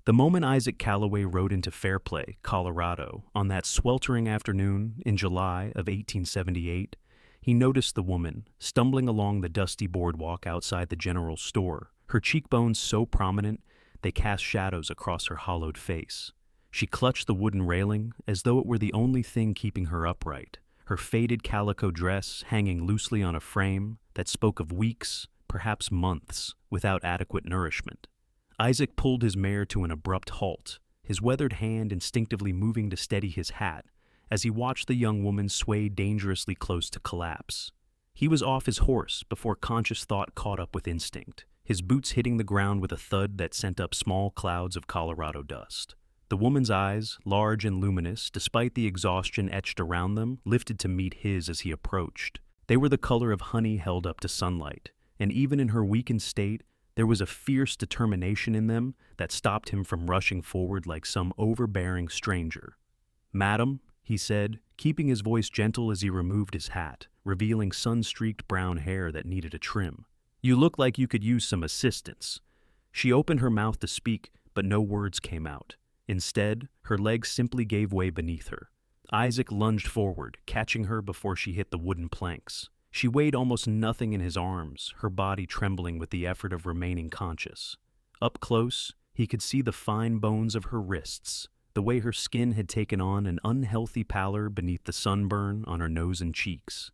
The moment Isaac Calloway rode into Fairplay, Colorado, on that sweltering afternoon in July of 1878, he noticed the woman stumbling along the dusty boardwalk outside the general store, her cheekbones so prominent they cast shadows across her hollowed face. She clutched the wooden railing as though it were the only thing keeping her upright, her faded calico dress hanging loosely on a frame that spoke of weeks, perhaps months, without adequate nourishment. Isaac pulled his mare to an abrupt halt, his weathered hand instinctively moving to steady his hat as he watched the young woman sway dangerously close to collapse. He was off his horse before conscious thought caught up with instinct, his boots hitting the ground with a thud that sent up small clouds of Colorado dust. The woman's eyes, large and luminous despite the exhaustion etched around them, lifted to meet his as he approached. They were the color of honey held up to sunlight, and even in her weakened state, there was a fierce determination in them that stopped him from rushing forward like some overbearing stranger. "Madam," he said, keeping his voice gentle as he removed his hat, revealing sun-streaked brown hair that needed a trim. "You look like you could use some assistance." She opened her mouth to speak, but no words came out. Instead, her legs simply gave way beneath her. Isaac lunged forward, catching her before she hit the wooden planks. She weighed almost nothing in his arms, her body trembling with the effort of remaining conscious. Up close, he could see the fine bones of her wrists, the way her skin had taken on an unhealthy pallor beneath the sunburn on her nose and cheeks.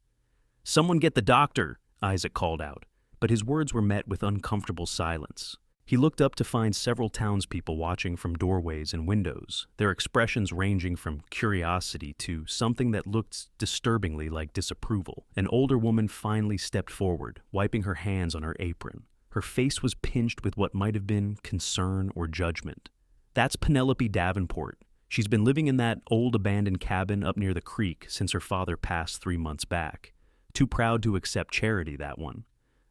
"Someone get the doctor," Isaac called out, but his words were met with uncomfortable silence. He looked up to find several townspeople watching from doorways and windows, their expressions ranging from curiosity to something that looked disturbingly like disapproval. An older woman finally stepped forward, wiping her hands on her apron. Her face was pinched with what might have been concern or judgment. "That's Penelope Davenport. She's been living in that old abandoned cabin up near the creek since her father passed 3 months back. Too proud to accept charity, that one."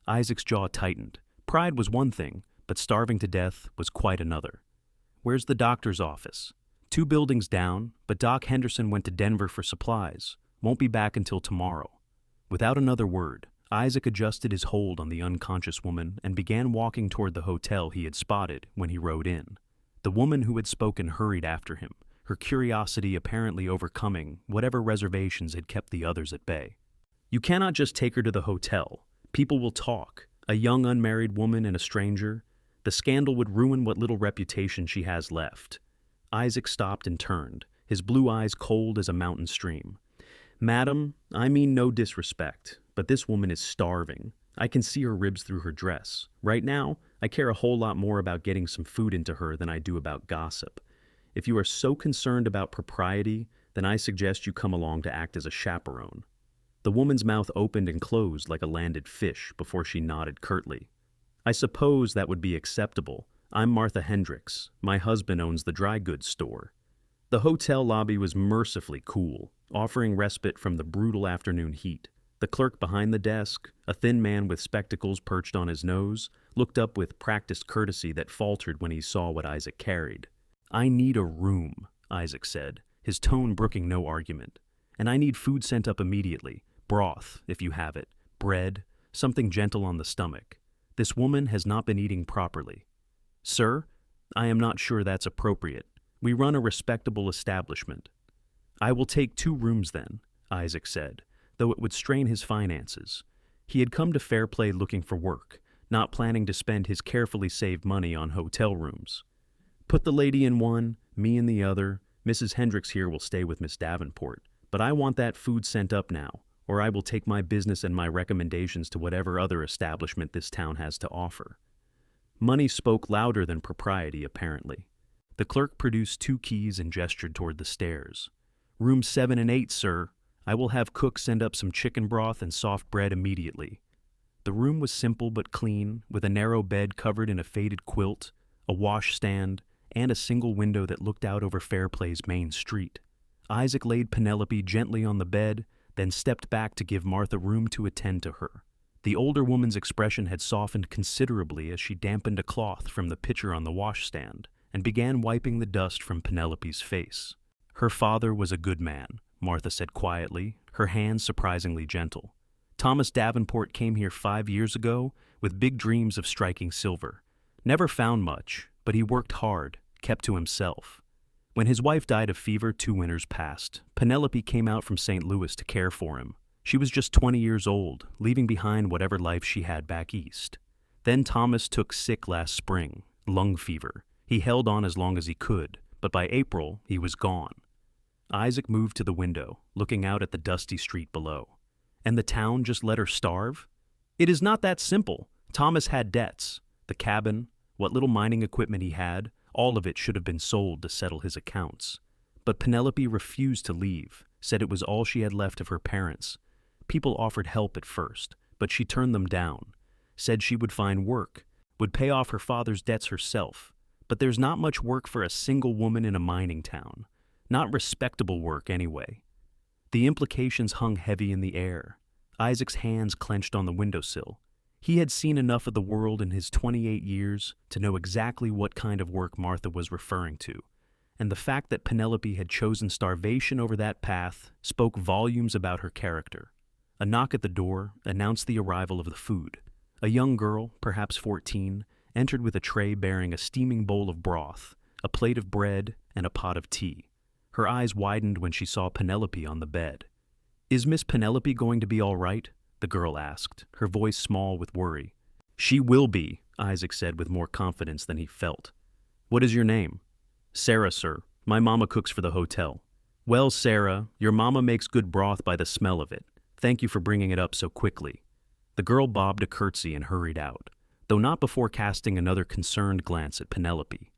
Isaac's jaw tightened. Pride was one thing, but starving to death was quite another. "Where's the doctor's office?" "2 buildings down, but Doc Henderson went to Denver for supplies. Won't be back until tomorrow." Without another word, Isaac adjusted his hold on the unconscious woman and began walking toward the hotel he had spotted when he rode in. The woman who had spoken hurried after him, her curiosity apparently overcoming whatever reservations had kept the others at bay. "You cannot just take her to the hotel. People will talk. A young unmarried woman and a stranger. The scandal would ruin what little reputation she has left." Isaac stopped and turned, his blue eyes cold as a mountain stream. "Madam, I mean no disrespect, but this woman is starving. I can see her ribs through her dress. Right now, I care a whole lot more about getting some food into her than I do about gossip. If you are so concerned about propriety, then I suggest you come along to act as a chaperone." The woman's mouth opened and closed like a landed fish before she nodded curtly. "I suppose that would be acceptable. I'm Martha Hendricks. My husband owns the dry goods store." The hotel lobby was mercifully cool, offering respite from the brutal afternoon heat. The clerk behind the desk, a thin man with spectacles perched on his nose, looked up with practiced courtesy that faltered when he saw what Isaac carried. "I need a room," Isaac said, his tone brooking no argument. "And I need food sent up immediately. Broth, if you have it. Bread, something gentle on the stomach. This woman has not been eating properly." "Sir, I am not sure that's appropriate. We run a respectable establishment." "I will take 2 rooms then," Isaac said, though it would strain his finances. He had come to Fairplay looking for work, not planning to spend his carefully saved money on hotel rooms. "Put the lady in one, me in the other. Mrs. Hendricks here will stay with Miss Davenport. But I want that food sent up now, or I will take my business and my recommendations to whatever other establishment this town has to offer." Money spoke louder than propriety, apparently. The clerk produced 2 keys and gestured toward the stairs. "Rooms 7 and 8, sir. I will have cook send up some chicken broth and soft bread immediately." The room was simple but clean, with a narrow bed covered in a faded quilt, a washstand, and a single window that looked out over Fairplay's main street. Isaac laid Penelope gently on the bed, then stepped back to give Martha room to attend to her. The older woman's expression had softened considerably as she dampened a cloth from the pitcher on the washstand and began wiping the dust from Penelope's face. "Her father was a good man," Martha said quietly, her hands surprisingly gentle. "Thomas Davenport came here 5 years ago with big dreams of striking silver. Never found much, but he worked hard, kept to himself. When his wife died of fever 2 winters past, Penelope came out from St. Louis to care for him. She was just 20 years old, leaving behind whatever life she had back east. Then Thomas took sick last spring, lung fever. He held on as long as he could, but by April he was gone. Isaac moved to the window, looking out at the dusty street below. And the town just let her starve? It is not that simple. Thomas had debts. The cabin, what little mining equipment he had, all of it should have been sold to settle his accounts. But Penelope refused to leave, said it was all she had left of her parents. People offered help at first, but she turned them down, said she would find work, would pay off her father's debts herself. But there's not much work for a single woman in a mining town. Not respectable work, anyway. The implications hung heavy in the air. Isaac's hands clenched on the windowsill. He had seen enough of the world in his 28 years to know exactly what kind of work Martha was referring to, and the fact that Penelope had chosen starvation over that path spoke volumes about her character. A knock at the door announced the arrival of the food. A young girl, perhaps 14, entered with a tray bearing a steaming bowl of broth, a plate of bread, and a pot of tea. Her eyes widened when she saw Penelope on the bed. "Is Miss Penelope going to be all right?" the girl asked, her voice small with worry. "She will be," Isaac said with more confidence than he felt. "What is your name?" "Sarah, sir. My mama cooks for the hotel." "Well, Sarah, your mama makes good broth by the smell of it. Thank you for bringing it up so quickly." The girl bobbed a curtsy and hurried out, though not before casting another concerned glance at Penelope.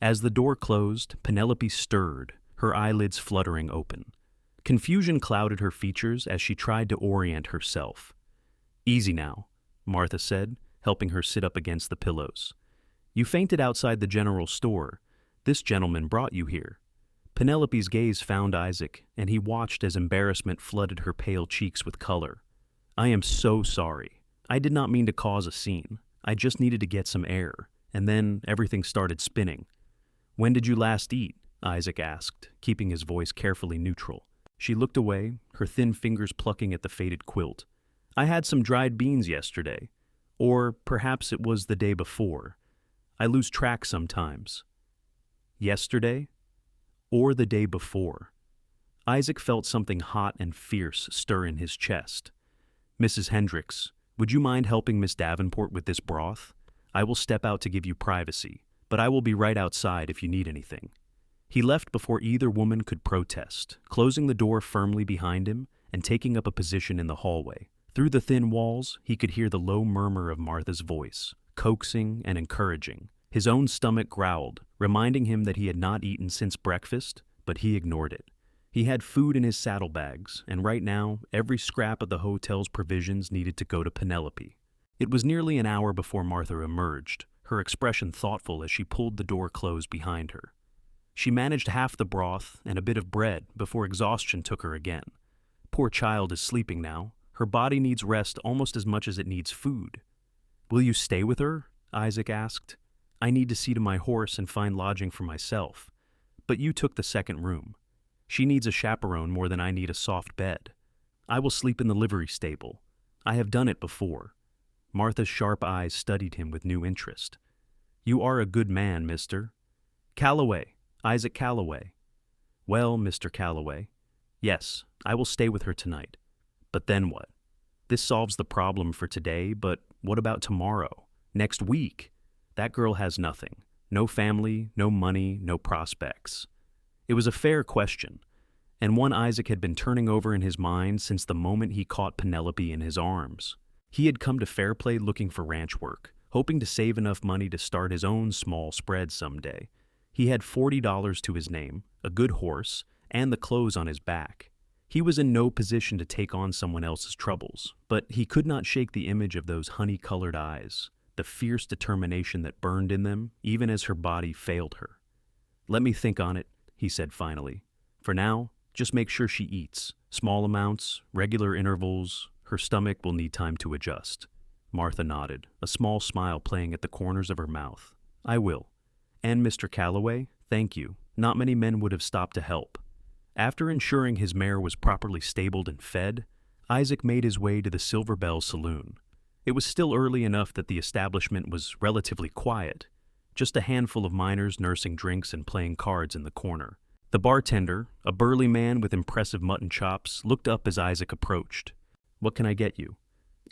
As the door closed, Penelope stirred, her eyelids fluttering open. Confusion clouded her features as she tried to orient herself. "Easy now," Martha said, helping her sit up against the pillows. "You fainted outside the general store. This gentleman brought you here." Penelope's gaze found Isaac, and he watched as embarrassment flooded her pale cheeks with color. "I am so sorry. I did not mean to cause a scene. I just needed to get some air, and then everything started spinning." "When did you last eat?" Isaac asked, keeping his voice carefully neutral. She looked away, her thin fingers plucking at the faded quilt. "I had some dried beans yesterday. Or perhaps it was the day before. I lose track sometimes." Yesterday? Or the day before? Isaac felt something hot and fierce stir in his chest. "Mrs. Hendricks, would you mind helping Miss Davenport with this broth? I will step out to give you privacy, but I will be right outside if you need anything." He left before either woman could protest, closing the door firmly behind him and taking up a position in the hallway. Through the thin walls, he could hear the low murmur of Martha's voice, coaxing and encouraging. His own stomach growled, reminding him that he had not eaten since breakfast, but he ignored it. He had food in his saddlebags, and right now, every scrap of the hotel's provisions needed to go to Penelope. It was nearly an hour before Martha emerged, her expression thoughtful as she pulled the door closed behind her. She managed half the broth and a bit of bread before exhaustion took her again. Poor child is sleeping now. Her body needs rest almost as much as it needs food. "Will you stay with her?" Isaac asked. "I need to see to my horse and find lodging for myself. But you took the second room. She needs a chaperone more than I need a soft bed. I will sleep in the livery stable. I have done it before." Martha's sharp eyes studied him with new interest. "You are a good man, mister." "Calloway. Isaac Calloway." "Well, Mr. Calloway, yes, I will stay with her tonight. But then what? This solves the problem for today, but what about tomorrow? Next week? That girl has nothing. No family, no money, no prospects." It was a fair question, and one Isaac had been turning over in his mind since the moment he caught Penelope in his arms. He had come to Fairplay looking for ranch work, hoping to save enough money to start his own small spread someday. He had $40 to his name, a good horse, and the clothes on his back. He was in no position to take on someone else's troubles, but he could not shake the image of those honey-colored eyes, the fierce determination that burned in them even as her body failed her. "Let me think on it," he said finally. "For now, just make sure she eats. Small amounts, regular intervals. Her stomach will need time to adjust." Martha nodded, a small smile playing at the corners of her mouth. "I will. And Mr. Calloway, thank you. Not many men would have stopped to help." After ensuring his mare was properly stabled and fed, Isaac made his way to the Silver Bell Saloon. It was still early enough that the establishment was relatively quiet. just a handful of miners nursing drinks and playing cards in the corner. The bartender, a burly man with impressive mutton chops, looked up as Isaac approached. "What can I get you?"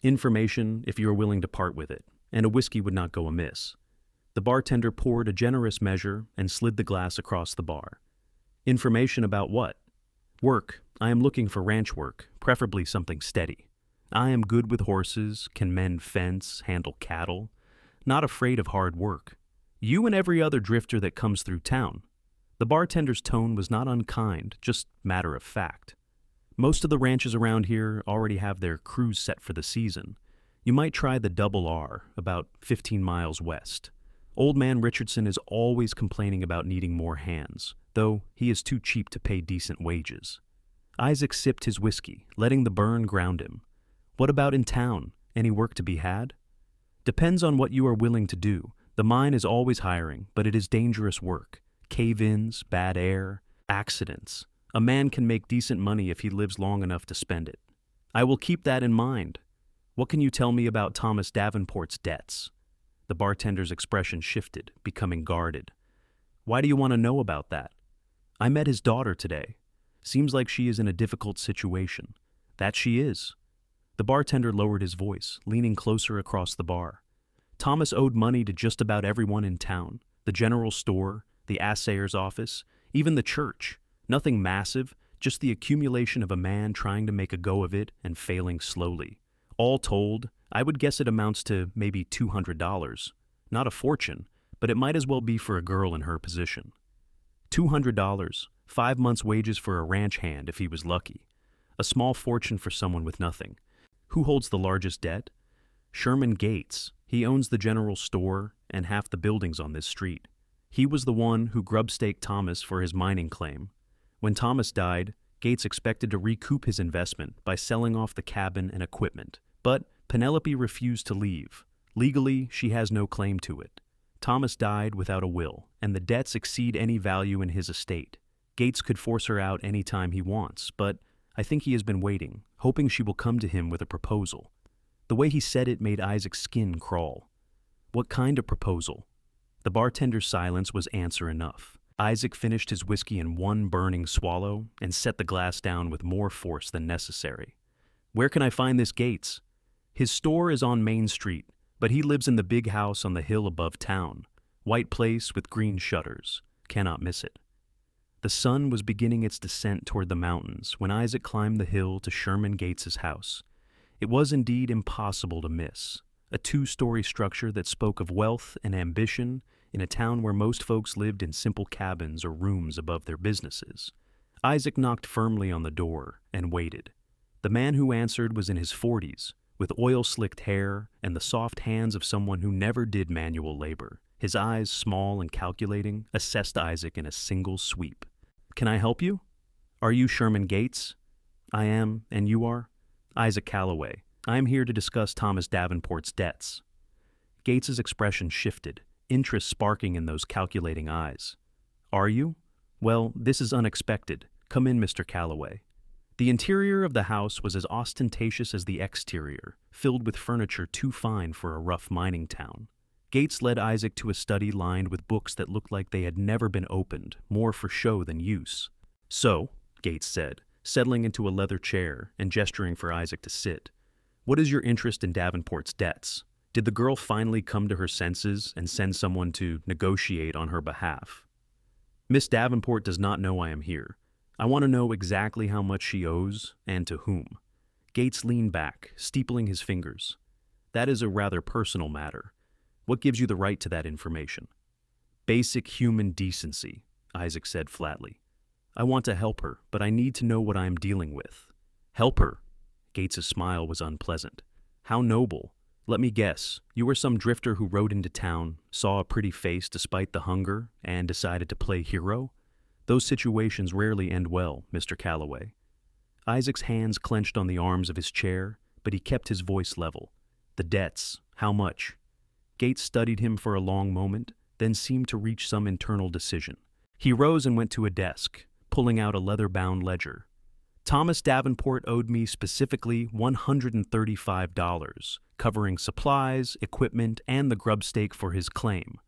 "Information, if you are willing to part with it, and a whiskey would not go amiss." The bartender poured a generous measure and slid the glass across the bar. "Information about what?" "Work. I am looking for ranch work, preferably something steady. I am good with horses, can mend fence, handle cattle, not afraid of hard work. You and every other drifter that comes through town." The bartender's tone was not unkind, just matter of fact. "Most of the ranches around here already have their crews set for the season. You might try the Double R, about 15 miles west. Old man Richardson is always complaining about needing more hands, though he is too cheap to pay decent wages." Isaac sipped his whiskey, letting the burn ground him. "What about in town? Any work to be had?" "Depends on what you are willing to do. The mine is always hiring, but it is dangerous work. Cave-ins, bad air, accidents. A man can make decent money if he lives long enough to spend it." "I will keep that in mind. What can you tell me about Thomas Davenport's debts?" The bartender's expression shifted, becoming guarded. "Why do you want to know about that?" "I met his daughter today. Seems like she is in a difficult situation." "That she is." The bartender lowered his voice, leaning closer across the bar. "Thomas owed money to just about everyone in town. The general store, the assayer's office, even the church. Nothing massive, just the accumulation of a man trying to make a go of it and failing slowly. All told, I would guess it amounts to maybe $200. Not a fortune, but it might as well be for a girl in her position. $200, 5 months' wages for a ranch hand if he was lucky. A small fortune for someone with nothing. Who holds the largest debt? Sherman Gates. He owns the general store and half the buildings on this street. He was the one who grub-staked Thomas for his mining claim. When Thomas died, Gates expected to recoup his investment by selling off the cabin and equipment. But Penelope refused to leave. Legally, she has no claim to it. Thomas died without a will, and the debts exceed any value in his estate. Gates could force her out any time he wants, but I think he has been waiting, hoping she will come to him with a proposal. The way he said it made Isaac's skin crawl. What kind of proposal? The bartender's silence was answer enough. Isaac finished his whiskey in one burning swallow and set the glass down with more force than necessary. "Where can I find this Gates?" "His store is on Main Street, but he lives in the big house on the hill above town. White place with green shutters. Cannot miss it." The sun was beginning its descent toward the mountains when Isaac climbed the hill to Sherman Gates's house. It was indeed impossible to miss. A 2-story structure that spoke of wealth and ambition in a town where most folks lived in simple cabins or rooms above their businesses. Isaac knocked firmly on the door and waited. The man who answered was in his 40s, with oil-slicked hair and the soft hands of someone who never did manual labor. His eyes, small and calculating, assessed Isaac in a single sweep. "Can I help you?" "Are you Sherman Gates?" "I am, and you are?" "Isaac Calloway. I am here to discuss Thomas Davenport's debts." Gates's expression shifted, interest sparking in those calculating eyes. "Are you? Well, this is unexpected. Come in, Mr. Calloway." The interior of the house was as ostentatious as the exterior, filled with furniture too fine for a rough mining town. Gates led Isaac to a study lined with books that looked like they had never been opened, more for show than use. "So," Gates said, settling into a leather chair and gesturing for Isaac to sit, "what is your interest in Davenport's debts? Did the girl finally come to her senses and send someone to negotiate on her behalf?" "Miss Davenport does not know I am here. I want to know exactly how much she owes and to whom." Gates leaned back, steepling his fingers. "That is a rather personal matter. What gives you the right to that information?" "Basic human decency," Isaac said flatly. "I want to help her, but I need to know what I am dealing with." "Help her?" Gates's smile was unpleasant. "How noble. Let me guess, you were some drifter who rode into town, saw a pretty face despite the hunger, and decided to play hero? Those situations rarely end well, Mr. Calloway." Isaac's hands clenched on the arms of his chair, but he kept his voice level. "The debts, how much?" Gates studied him for a long moment, then seemed to reach some internal decision. He rose and went to a desk, pulling out a leather-bound ledger. "Thomas Davenport owed me specifically $135, covering supplies, equipment, and the grubstake for his claim.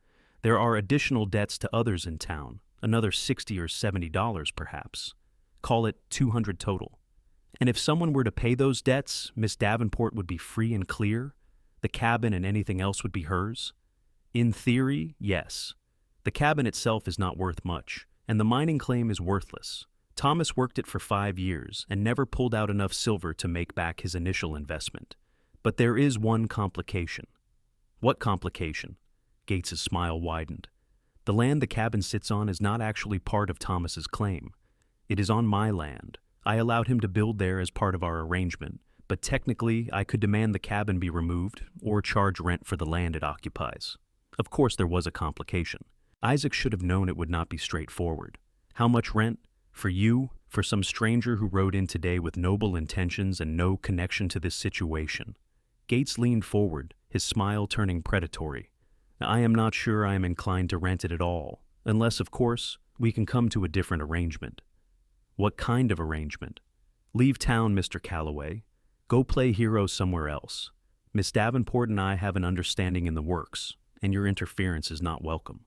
There are additional debts to others in town, another $60 or $70 perhaps. Call it 200 total. And if someone were to pay those debts, Miss Davenport would be free and clear? The cabin and anything else would be hers? In theory, yes. The cabin itself is not worth much, and the mining claim is worthless. Thomas worked it for 5 years and never pulled out enough silver to make back his initial investment. But there is one complication. What complication? Gates's smile widened. The land the cabin sits on is not actually part of Thomas's claim. It is on my land. I allowed him to build there as part of our arrangement, but technically I could demand the cabin be removed or charge rent for the land it occupies. Of course there was a complication. Isaac should have known it would not be straightforward. How much rent? For you? For some stranger who rode in today with noble intentions and no connection to this situation? Gates leaned forward, his smile turning predatory. I am not sure I am inclined to rent it at all, unless, of course, we can come to a different arrangement. What kind of arrangement? Leave town, Mr. Calloway. Go play hero somewhere else. Miss Davenport and I have an understanding in the works, and your interference is not welcome.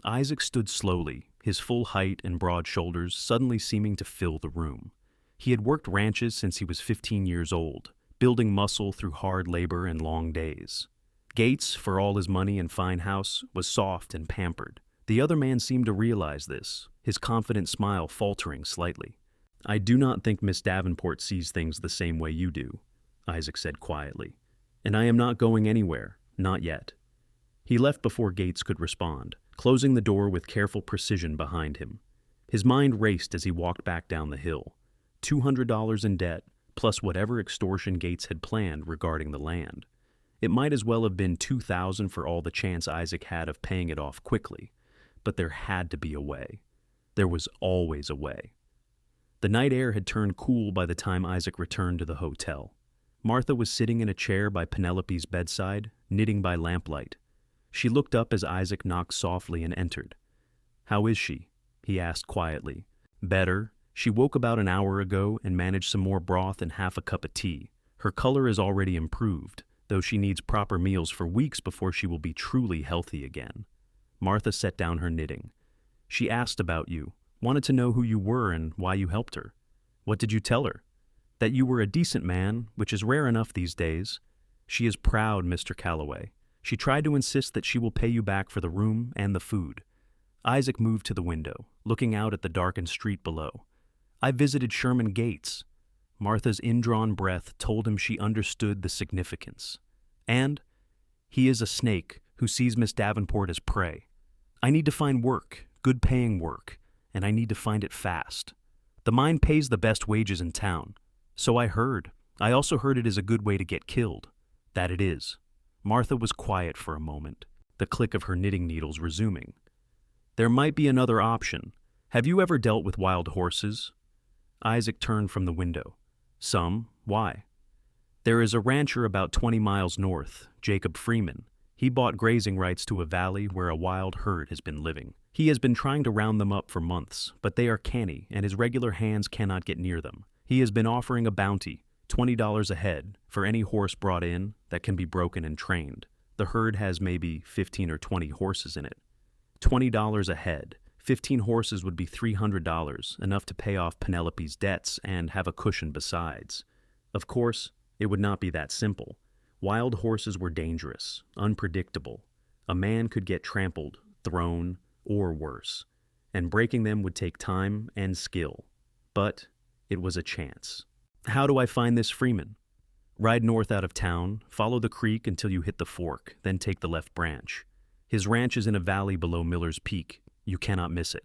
Isaac stood slowly, his full height and broad shoulders suddenly seeming to fill the room. He had worked ranches since he was 15 years old, building muscle through hard labor and long days. Gates, for all his money and fine house, was soft and pampered. The other man seemed to realize this, his confident smile faltering slightly. I do not think Miss Davenport sees things the same way you do, Isaac said quietly. And I am not going anywhere, not yet. He left before Gates could respond, closing the door with careful precision behind him. His mind raced as he walked back down the hill. $200 in debt, plus whatever extortion Gates had planned regarding the land. It might as well have been $2,000 for all the chance Isaac had of paying it off quickly. But there had to be a way. There was always a way. The night air had turned cool by the time Isaac returned to the hotel. Martha was sitting in a chair by Penelope's bedside, knitting by lamplight. She looked up as Isaac knocked softly and entered. How is she? He asked quietly. Better. She woke about an hour ago and managed some more broth and half a cup of tea. Her color is already improved, though she needs proper meals for weeks before she will be truly healthy again. Martha set down her knitting. She asked about you, wanted to know who you were and why you helped her. What did you tell her? That you were a decent man, which is rare enough these days. She is proud, Mr. Calloway. She tried to insist that she will pay you back for the room and the food. Isaac moved to the window, looking out at the darkened street below. I visited Sherman Gates. Martha's indrawn breath told him she understood the significance. And he is a snake who sees Miss Davenport as prey. I need to find work, good paying work, and I need to find it fast. The mine pays the best wages in town. So I heard. I also heard it is a good way to get killed. That it is. Martha was quiet for a moment, the click of her knitting needles resuming. There might be another option. Have you ever dealt with wild horses? Isaac turned from the window. Some. Why? There is a rancher about 20 miles north, Jacob Freeman. He bought grazing rights to a valley where a wild herd has been living. He has been trying to round them up for months, but they are canny, and his regular hands cannot get near them. He has been offering a bounty, $20 a head, for any horse brought in that can be broken and trained. The herd has maybe 15 or 20 horses in it. $20 a head. 15 horses would be $300, enough to pay off Penelope's debts and have a cushion besides. Of course, it would not be that simple. Wild horses were dangerous, unpredictable. A man could get trampled, thrown, or worse, and breaking them would take time and skill. But it was a chance. How do I find this Freeman? Ride north out of town, follow the creek until you hit the fork, then take the left branch. His ranch is in a valley below Miller's Peak. You cannot miss it.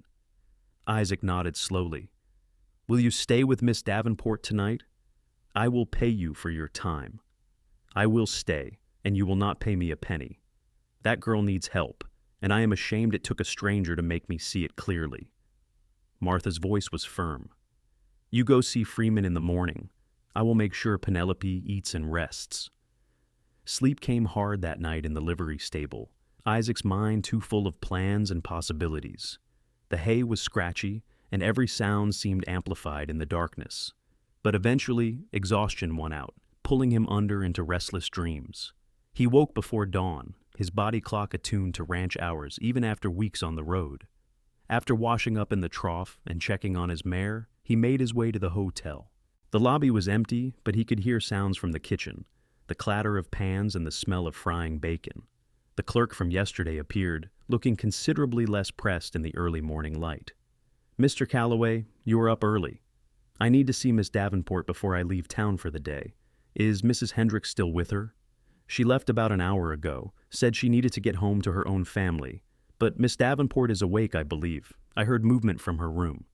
Isaac nodded slowly. Will you stay with Miss Davenport tonight? I will pay you for your time. I will stay, and you will not pay me a penny. That girl needs help, and I am ashamed it took a stranger to make me see it clearly. Martha's voice was firm. You go see Freeman in the morning. I will make sure Penelope eats and rests. Sleep came hard that night in the livery stable, Isaac's mind too full of plans and possibilities. The hay was scratchy, and every sound seemed amplified in the darkness. But eventually, exhaustion won out, pulling him under into restless dreams. He woke before dawn, his body clock attuned to ranch hours even after weeks on the road. After washing up in the trough and checking on his mare, he made his way to the hotel. The lobby was empty, but he could hear sounds from the kitchen, the clatter of pans and the smell of frying bacon. The clerk from yesterday appeared, looking considerably less pressed in the early morning light. "Mr. Calloway, you are up early. I need to see Miss Davenport before I leave town for the day. Is Mrs. Hendricks still with her? She left about an hour ago, said she needed to get home to her own family. But Miss Davenport is awake, I believe. I heard movement from her room."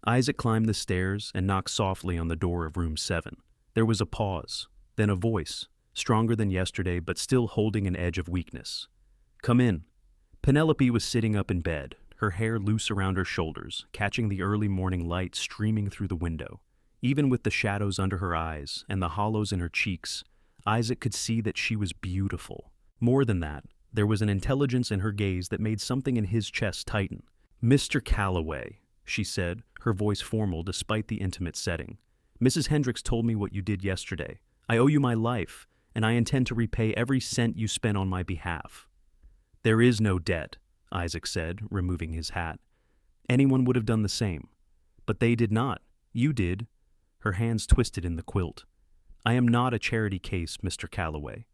Isaac climbed the stairs and knocked softly on the door of room 7. There was a pause, then a voice, stronger than yesterday but still holding an edge of weakness. "Come in." Penelope was sitting up in bed, her hair loose around her shoulders, catching the early morning light streaming through the window. Even with the shadows under her eyes and the hollows in her cheeks, Isaac could see that she was beautiful. More than that, there was an intelligence in her gaze that made something in his chest tighten. "Mr. Calloway," she said, her voice formal despite the intimate setting. "Mrs. Hendricks told me what you did yesterday. I owe you my life, and I intend to repay every cent you spent on my behalf." "There is no debt," Isaac said, removing his hat. "Anyone would have done the same. But they did not. You did." Her hands twisted in the quilt. "I am not a charity case, Mr. Calloway.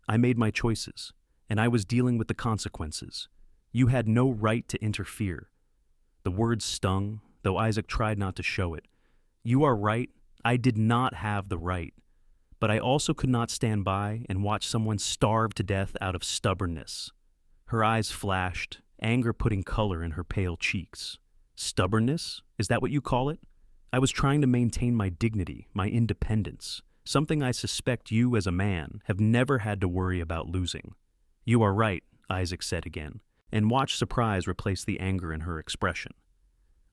I made my choices, and I was dealing with the consequences. You had no right to interfere." The words stung, though Isaac tried not to show it. "You are right. I did not have the right. But I also could not stand by and watch someone starve to death out of stubbornness." Her eyes flashed, anger putting color in her pale cheeks. "Stubbornness? Is that what you call it? I was trying to maintain my dignity, my independence, something I suspect you as a man have never had to worry about losing." "You are right," Isaac said again, and watched surprise replace the anger in her expression.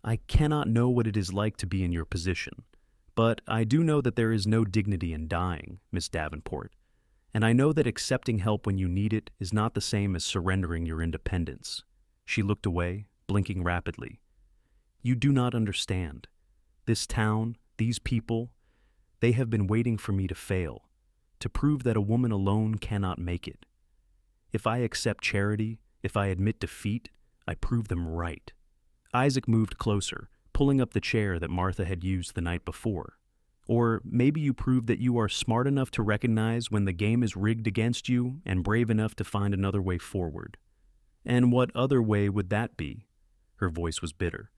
"I cannot know what it is like to be in your position, but I do know that there is no dignity in dying, Miss Davenport, and I know that accepting help when you need it is not the same as surrendering your independence." She looked away, blinking rapidly. "You do not understand. This town, these people, they have been waiting for me to fail, to prove that a woman alone cannot make it. If I accept charity, if I admit defeat, I prove them right." Isaac moved closer, pulling up the chair that Martha had used the night before. "Or maybe you prove that you are smart enough to recognize when the game is rigged against you and brave enough to find another way forward." "And what other way would that be?" Her voice was bitter.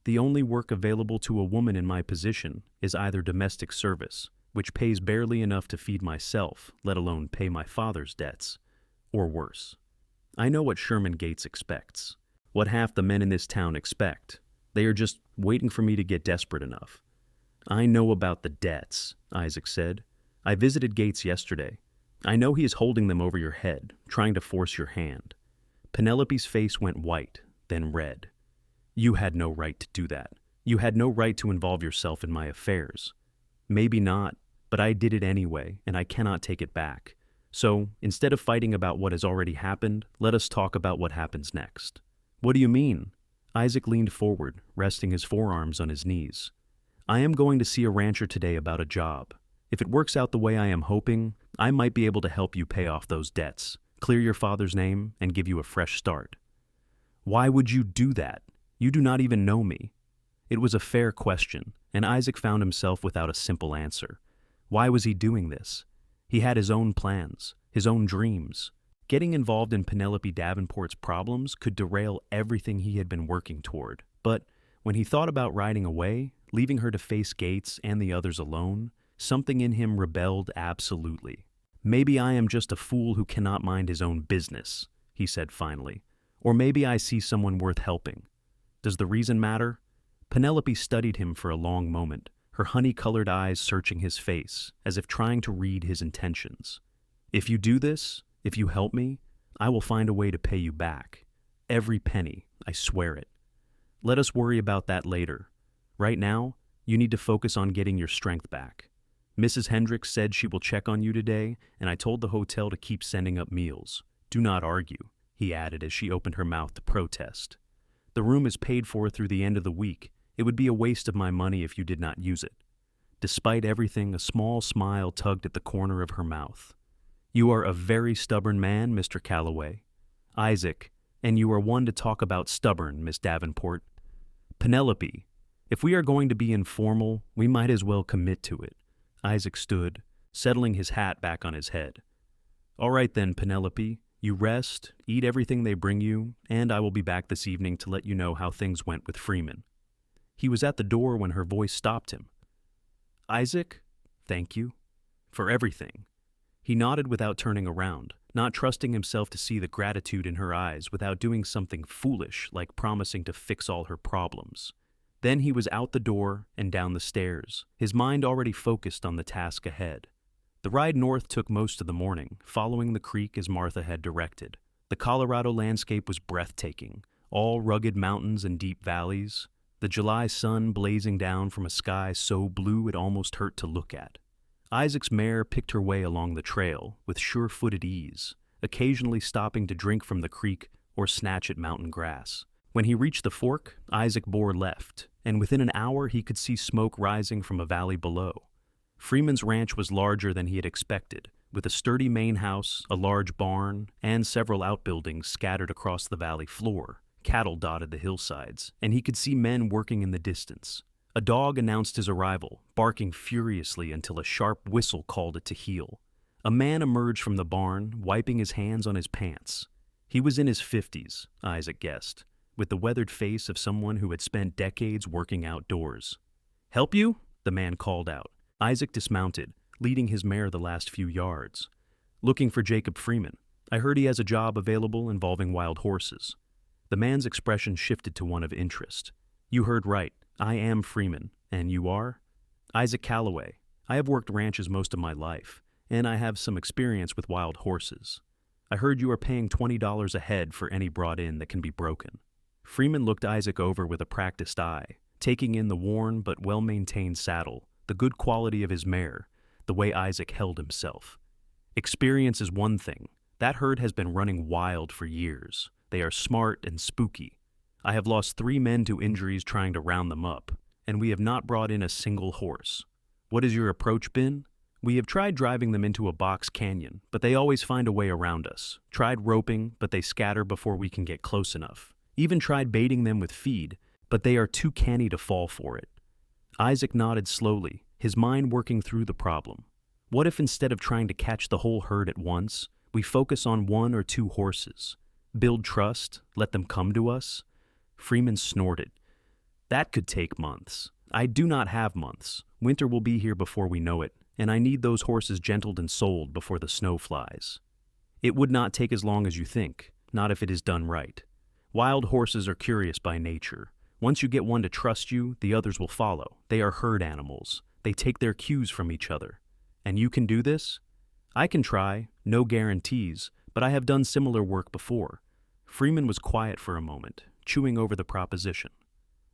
"The only work available to a woman in my position is either domestic service, which pays barely enough to feed myself, let alone pay my father's debts, or worse. I know what Sherman Gates expects, what half the men in this town expect. They are just waiting for me to get desperate enough." "I know about the debts," Isaac said. "I visited Gates yesterday. I know he is holding them over your head, trying to force your hand." Penelope's face went white, then red. "You had no right to do that. You had no right to involve yourself in my affairs." "Maybe not, but I did it anyway, and I cannot take it back. So, instead of fighting about what has already happened, let us talk about what happens next." "What do you mean?" Isaac leaned forward, resting his forearms on his knees. "I am going to see a rancher today about a job. If it works out the way I am hoping, I might be able to help you pay off those debts, clear your father's name, and give you a fresh start." "Why would you do that? You do not even know me." It was a fair question, and Isaac found himself without a simple answer. Why was he doing this? He had his own plans, his own dreams. Getting involved in Penelope Davenport's problems could derail everything he had been working toward. But when he thought about riding away, leaving her to face Gates and the others alone, something in him rebelled absolutely. "Maybe I am just a fool who cannot mind his own business," he said finally. "Or maybe I see someone worth helping. Does the reason matter?" Penelope studied him for a long moment, her honey-colored eyes searching his face, as if trying to read his intentions. "If you do this, if you help me, I will find a way to pay you back. Every penny, I swear it. Let us worry about that later. Right now, you need to focus on getting your strength back. Mrs. Hendricks said she will check on you today, and I told the hotel to keep sending up meals. Do not argue," he added as she opened her mouth to protest. "The room is paid for through the end of the week. It would be a waste of my money if you did not use it." Despite everything, a small smile tugged at the corner of her mouth. "You are a very stubborn man, Mr. Calloway." "Isaac, and you are one to talk about stubborn, Miss Davenport." "Penelope, if we are going to be informal, we might as well commit to it." Isaac stood, settling his hat back on his head. "All right then, Penelope, you rest, eat everything they bring you, and I will be back this evening to let you know how things went with Freeman." He was at the door when her voice stopped him. "Isaac, thank you. For everything." He nodded without turning around, not trusting himself to see the gratitude in her eyes without doing something foolish like promising to fix all her problems. Then he was out the door and down the stairs, his mind already focused on the task ahead. The ride north took most of the morning, following the creek as Martha had directed. The Colorado landscape was breathtaking, all rugged mountains and deep valleys, the July sun blazing down from a sky so blue it almost hurt to look at. Isaac's mare picked her way along the trail with sure-footed ease, occasionally stopping to drink from the creek or snatch at mountain grass. When he reached the fork, Isaac bore left, and within an hour he could see smoke rising from a valley below. Freeman's ranch was larger than he had expected, with a sturdy main house, a large barn, and several outbuildings scattered across the valley floor. Cattle dotted the hillsides, and he could see men working in the distance. A dog announced his arrival, barking furiously until a sharp whistle called it to heel. A man emerged from the barn, wiping his hands on his pants. He was in his 50s, Isaac guessed, with the weathered face of someone who had spent decades working outdoors. "Help you?" the man called out. Isaac dismounted, leading his mare the last few yards. "Looking for Jacob Freeman. I heard he has a job available involving wild horses." The man's expression shifted to one of interest. "You heard right. I am Freeman. And you are?" "Isaac Calloway. I have worked ranches most of my life, and I have some experience with wild horses. I heard you are paying $20 a head for any brought in that can be broken." Freeman looked Isaac over with a practiced eye, taking in the worn but well-maintained saddle, the good quality of his mare, the way Isaac held himself. "Experience is one thing. That herd has been running wild for years. They are smart and spooky. I have lost 3 men to injuries trying to round them up, and we have not brought in a single horse. What has your approach been? We have tried driving them into a box canyon, but they always find a way around us. Tried roping, but they scatter before we can get close enough. Even tried baiting them with feed, but they are too canny to fall for it." Isaac nodded slowly, his mind working through the problem. What if instead of trying to catch the whole herd at once, we focus on 1 or 2 horses? Build trust, let them come to us? Freeman snorted. "That could take months. I do not have months. Winter will be here before we know it, and I need those horses gentled and sold before the snow flies." "It would not take as long as you think, not if it is done right. Wild horses are curious by nature. Once you get one to trust you, the others will follow. They are herd animals. They take their cues from each other. And you can do this?" "I can try. No guarantees, but I have done similar work before." Freeman was quiet for a moment, chewing over the proposition.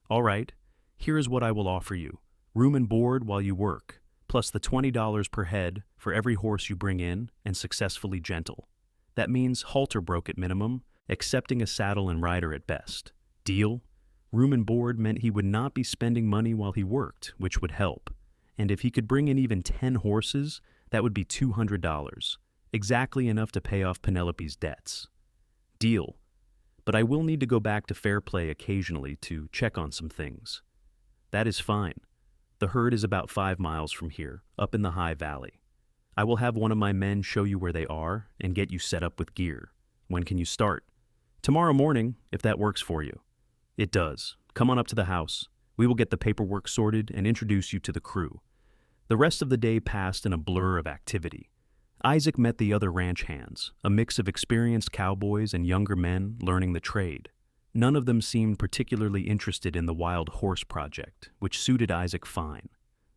"All right, here is what I will offer you. Room and board while you work, plus the $20 per head for every horse you bring in and successfully gentle. That means halter broke at minimum, accepting a saddle and rider at best. Deal?" Room and board meant he would not be spending money while he worked, which would help. And if he could bring in even 10 horses, that would be $200, exactly enough to pay off Penelope's debts. "Deal. But I will need to go back to Fairplay occasionally to check on some things." "That is fine. The herd is about 5 miles from here, up in the high valley. I will have one of my men show you where they are and get you set up with gear. When can you start?" "Tomorrow morning, if that works for you." "It does. Come on up to the house. We will get the paperwork sorted and introduce you to the crew." The rest of the day passed in a blur of activity. Isaac met the other ranch hands, a mix of experienced cowboys and younger men learning the trade. None of them seemed particularly interested in the wild horse project, which suited Isaac fine.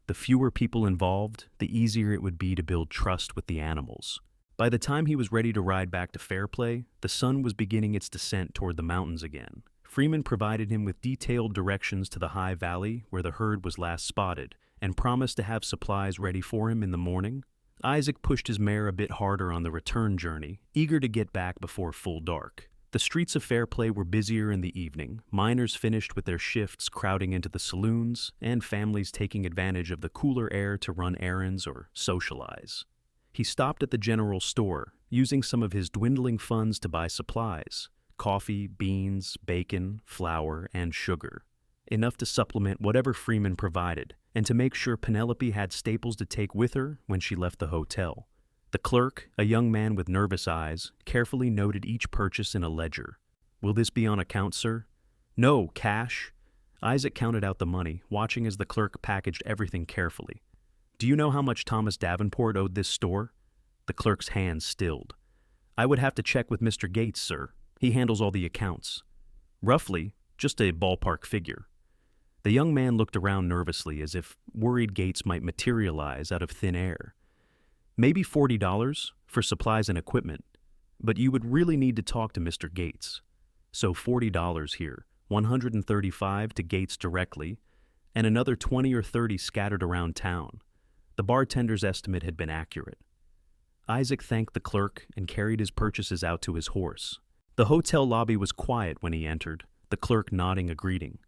The fewer people involved, the easier it would be to build trust with the animals. By the time he was ready to ride back to Fairplay, the sun was beginning its descent toward the mountains again. Freeman provided him with detailed directions to the high valley where the herd was last spotted, and promised to have supplies ready for him in the morning. Isaac pushed his mare a bit harder on the return journey, eager to get back before full dark. The streets of Fairplay were busier in the evening, miners finished with their shifts crowding into the saloons, and families taking advantage of the cooler air to run errands or socialize. He stopped at the general store, using some of his dwindling funds to buy supplies: coffee, beans, bacon, flour, and sugar. Enough to supplement whatever Freeman provided, and to make sure Penelope had staples to take with her when she left the hotel. The clerk, a young man with nervous eyes, carefully noted each purchase in a ledger. "Will this be on account, sir?" "No, cash." Isaac counted out the money, watching as the clerk packaged everything carefully. "Do you know how much Thomas Davenport owed this store?" The clerk's hands stilled. "I would have to check with Mr. Gates, sir. He handles all the accounts." "Roughly, just a ballpark figure." The young man looked around nervously, as if worried Gates might materialize out of thin air. "Maybe $40 for supplies and equipment, but you would really need to talk to Mr. Gates. So $40 here, $135 to Gates directly, and another 20 or 30 scattered around town." The bartender's estimate had been accurate. Isaac thanked the clerk and carried his purchases out to his horse. The hotel lobby was quiet when he entered, the clerk nodding a greeting.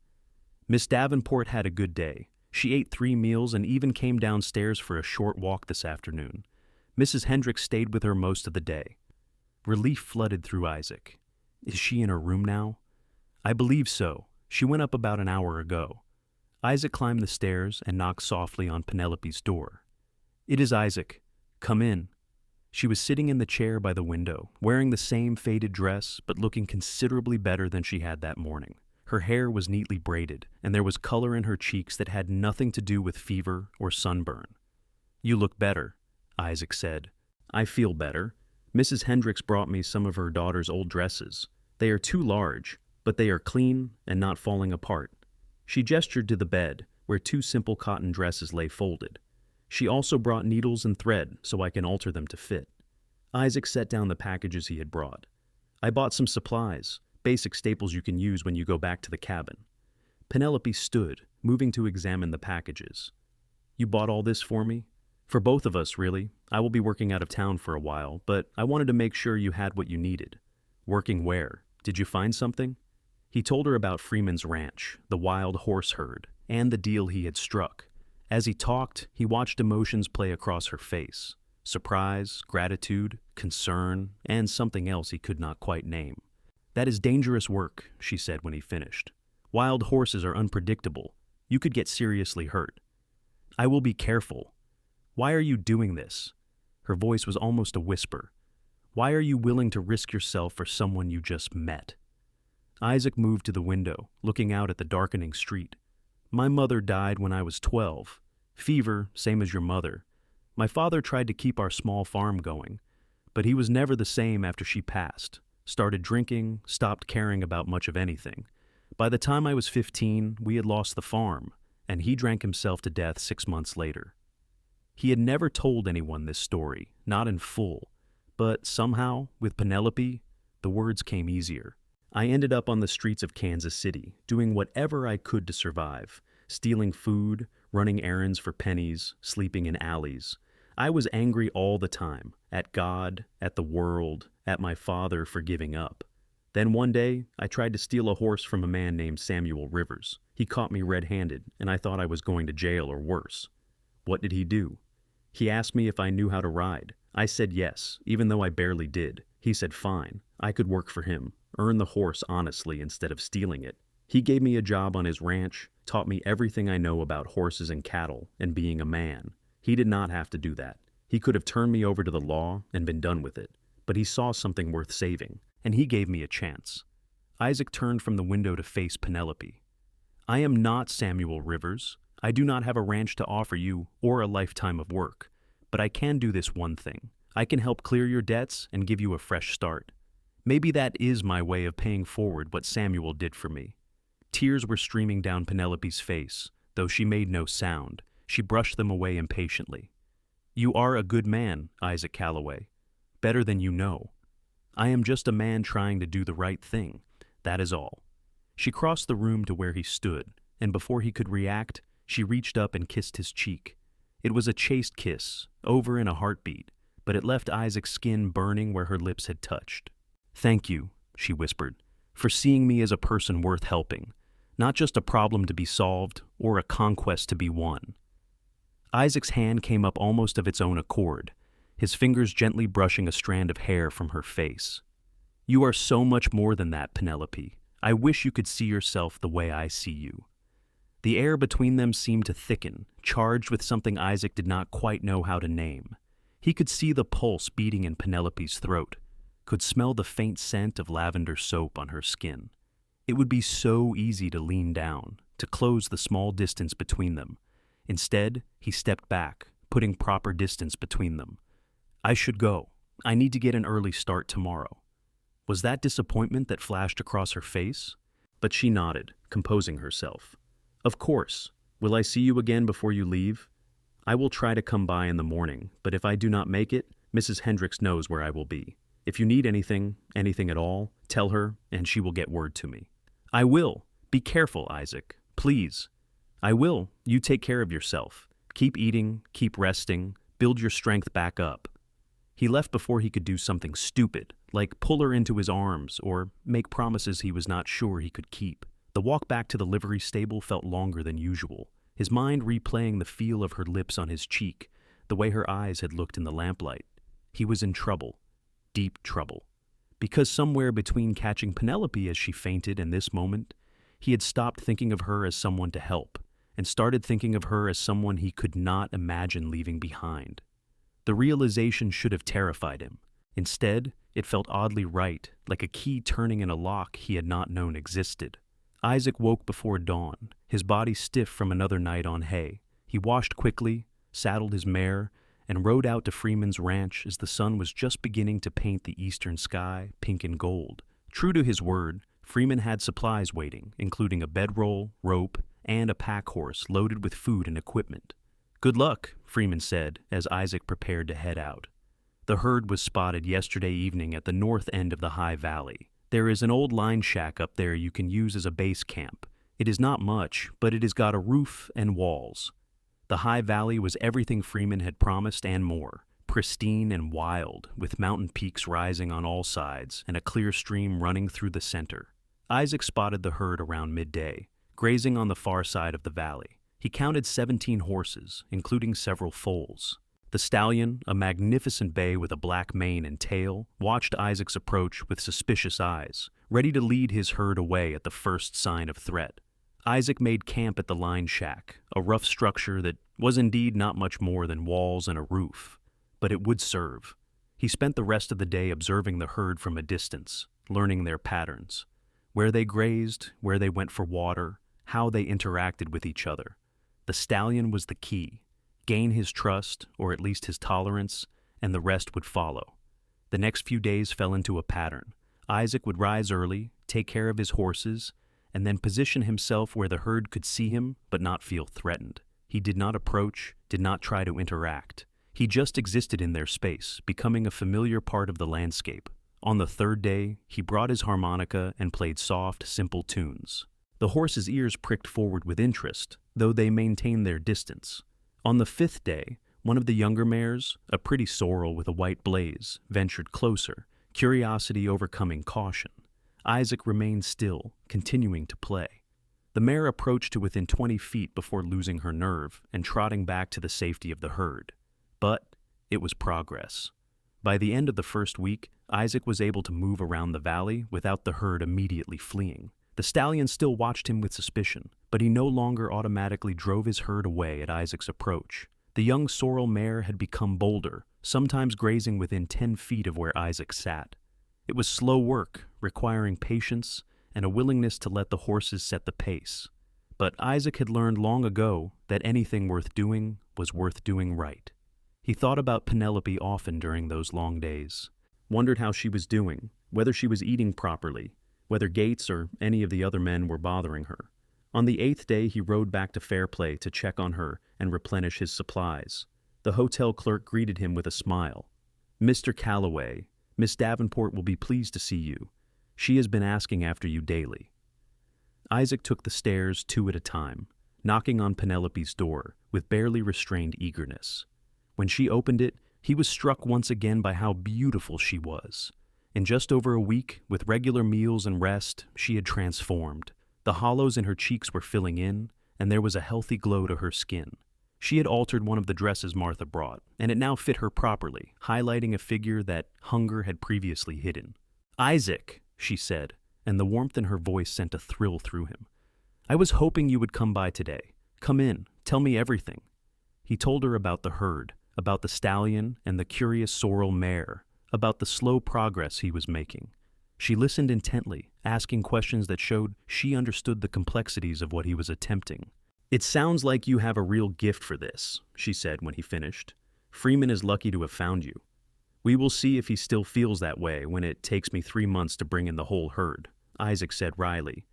Miss Davenport had a good day. She ate 3 meals and even came downstairs for a short walk this afternoon. Mrs. Hendricks stayed with her most of the day. Relief flooded through Isaac. Is she in her room now? "I believe so. She went up about an hour ago." Isaac climbed the stairs and knocked softly on Penelope's door. "It is Isaac. Come in." She was sitting in the chair by the window, wearing the same faded dress, but looking considerably better than she had that morning. Her hair was neatly braided, and there was color in her cheeks that had nothing to do with fever or sunburn. "You look better," Isaac said. "I feel better. Mrs. Hendricks brought me some of her daughter's old dresses. They are too large, but they are clean and not falling apart." She gestured to the bed, where 2 simple cotton dresses lay folded. "She also brought needles and thread so I can alter them to fit." Isaac set down the packages he had brought. "I bought some supplies, basic staples you can use when you go back to the cabin." Penelope stood, moving to examine the packages. "You bought all this for me?" "For both of us, really. I will be working out of town for a while, but I wanted to make sure you had what you needed." "Working where? Did you find something?" He told her about Freeman's ranch, the wild horse herd, and the deal he had struck. As he talked, he watched emotions play across her face: surprise, gratitude, concern, and something else he could not quite name. "That is dangerous work," she said when he finished. "Wild horses are unpredictable. You could get seriously hurt." "I will be careful." "Why are you doing this?" Her voice was almost a whisper. "Why are you willing to risk yourself for someone you just met?" Isaac moved to the window, looking out at the darkening street. "My mother died when I was 12. Fever, same as your mother. My father tried to keep our small farm going, but he was never the same after she passed. Started drinking, stopped caring about much of anything. By the time I was 15, we had lost the farm, and he drank himself to death 6 months later." He had never told anyone this story, not in full, but somehow, with Penelope, the words came easier. "I ended up on the streets of Kansas City, doing whatever I could to survive, stealing food, running errands for pennies, sleeping in alleys. I was angry all the time, at God, at the world, at my father for giving up. Then one day, I tried to steal a horse from a man named Samuel Rivers. He caught me red-handed, and I thought I was going to jail or worse. What did he do? He asked me if I knew how to ride. I said yes, even though I barely did. He said fine, I could work for him, earn the horse honestly instead of stealing it. He gave me a job on his ranch, taught me everything I know about horses and cattle and being a man. He did not have to do that. He could have turned me over to the law and been done with it. But he saw something worth saving, and he gave me a chance." Isaac turned from the window to face Penelope. "I am not Samuel Rivers. I do not have a ranch to offer you or a lifetime of work. But I can do this one thing. I can help clear your debts and give you a fresh start. Maybe that is my way of paying forward what Samuel did for me." Tears were streaming down Penelope's face, though she made no sound. She brushed them away impatiently. "You are a good man, Isaac Calloway. Better than you know. I am just a man trying to do the right thing. That is all." She crossed the room to where he stood, and before he could react, she reached up and kissed his cheek. It was a chaste kiss, over in a heartbeat, but it left Isaac's skin burning where her lips had touched. "Thank you," she whispered, "for seeing me as a person worth helping, not just a problem to be solved or a conquest to be won." Isaac's hand came up almost of its own accord. his fingers gently brushing a strand of hair from her face. "You are so much more than that, Penelope. I wish you could see yourself the way I see you." The air between them seemed to thicken, charged with something Isaac did not quite know how to name. He could see the pulse beating in Penelope's throat, could smell the faint scent of lavender soap on her skin. It would be so easy to lean down, to close the small distance between them. Instead, he stepped back, putting proper distance between them. "I should go. I need to get an early start tomorrow." Was that disappointment that flashed across her face? But she nodded, composing herself. "Of course. Will I see you again before you leave? I will try to come by in the morning, but if I do not make it, Mrs. Hendricks knows where I will be. If you need anything at all, tell her, and she will get word to me." "I will. Be careful, Isaac. Please." "I will. You take care of yourself. Keep eating, keep resting, build your strength back up." He left before he could do something stupid, like pull her into his arms or make promises he was not sure he could keep. The walk back to the livery stable felt longer than usual, his mind replaying the feel of her lips on his cheek, the way her eyes had looked in the lamplight. He was in trouble. Deep trouble. Because somewhere between catching Penelope as she fainted and this moment, he had stopped thinking of her as someone to help, and started thinking of her as someone he could not imagine leaving behind. The realization should have terrified him. Instead, it felt oddly right, like a key turning in a lock he had not known existed. Isaac woke before dawn, his body stiff from another night on hay. He washed quickly, saddled his mare, and rode out to Freeman's ranch as the sun was just beginning to paint the eastern sky pink and gold. True to his word, Freeman had supplies waiting, including a bedroll, rope, and a pack horse loaded with food and equipment. "Good luck," Freeman said as Isaac prepared to head out. The herd was spotted yesterday evening at the north end of the high valley. There is an old line shack up there you can use as a base camp. It is not much, but it has got a roof and walls. The high valley was everything Freeman had promised and more, pristine and wild, with mountain peaks rising on all sides and a clear stream running through the center. Isaac spotted the herd around midday, grazing on the far side of the valley. He counted 17 horses, including several foals. The stallion, a magnificent bay with a black mane and tail, watched Isaac's approach with suspicious eyes, ready to lead his herd away at the first sign of threat. Isaac made camp at the line shack, a rough structure that was indeed not much more than walls and a roof, but it would serve. He spent the rest of the day observing the herd from a distance, learning their patterns, where they grazed, where they went for water, how they interacted with each other. The stallion was the key. Gain his trust, or at least his tolerance, and the rest would follow. The next few days fell into a pattern. Isaac would rise early, take care of his horses, and then position himself where the herd could see him but not feel threatened. He did not approach, did not try to interact. He just existed in their space, becoming a familiar part of the landscape. On the third day, he brought his harmonica and played soft, simple tunes. The horses' ears pricked forward with interest, though they maintained their distance. On the fifth day, one of the younger mares, a pretty sorrel with a white blaze, ventured closer, curiosity overcoming caution. Isaac remained still, continuing to play. The mare approached to within 20 feet before losing her nerve and trotting back to the safety of the herd. But it was progress. By the end of the first week, Isaac was able to move around the valley without the herd immediately fleeing. The stallion still watched him with suspicion, but he no longer automatically drove his herd away at Isaac's approach. The young sorrel mare had become bolder, sometimes grazing within 10 feet of where Isaac sat. It was slow work, requiring patience and a willingness to let the horses set the pace. But Isaac had learned long ago that anything worth doing was worth doing right. He thought about Penelope often during those long days, wondered how she was doing, whether she was eating properly, whether Gates or any of the other men were bothering her. On the 8th day, he rode back to Fairplay to check on her and replenish his supplies. The hotel clerk greeted him with a smile. "Mr. Calloway, Miss Davenport will be pleased to see you. She has been asking after you daily." Isaac took the stairs 2 at a time, knocking on Penelope's door with barely restrained eagerness. When she opened it, he was struck once again by how beautiful she was. In just over a week, with regular meals and rest, she had transformed. The hollows in her cheeks were filling in, and there was a healthy glow to her skin. She had altered one of the dresses Martha brought, and it now fit her properly, highlighting a figure that hunger had previously hidden. "Isaac," she said, and the warmth in her voice sent a thrill through him. "I was hoping you would come by today. Come in, tell me everything." He told her about the herd, about the stallion and the curious sorrel mare, about the slow progress he was making. She listened intently, asking questions that showed she understood the complexities of what he was attempting. "It sounds like you have a real gift for this," she said when he finished. "Freeman is lucky to have found you. We will see if he still feels that way when it takes me 3 months to bring in the whole herd," Isaac said wryly.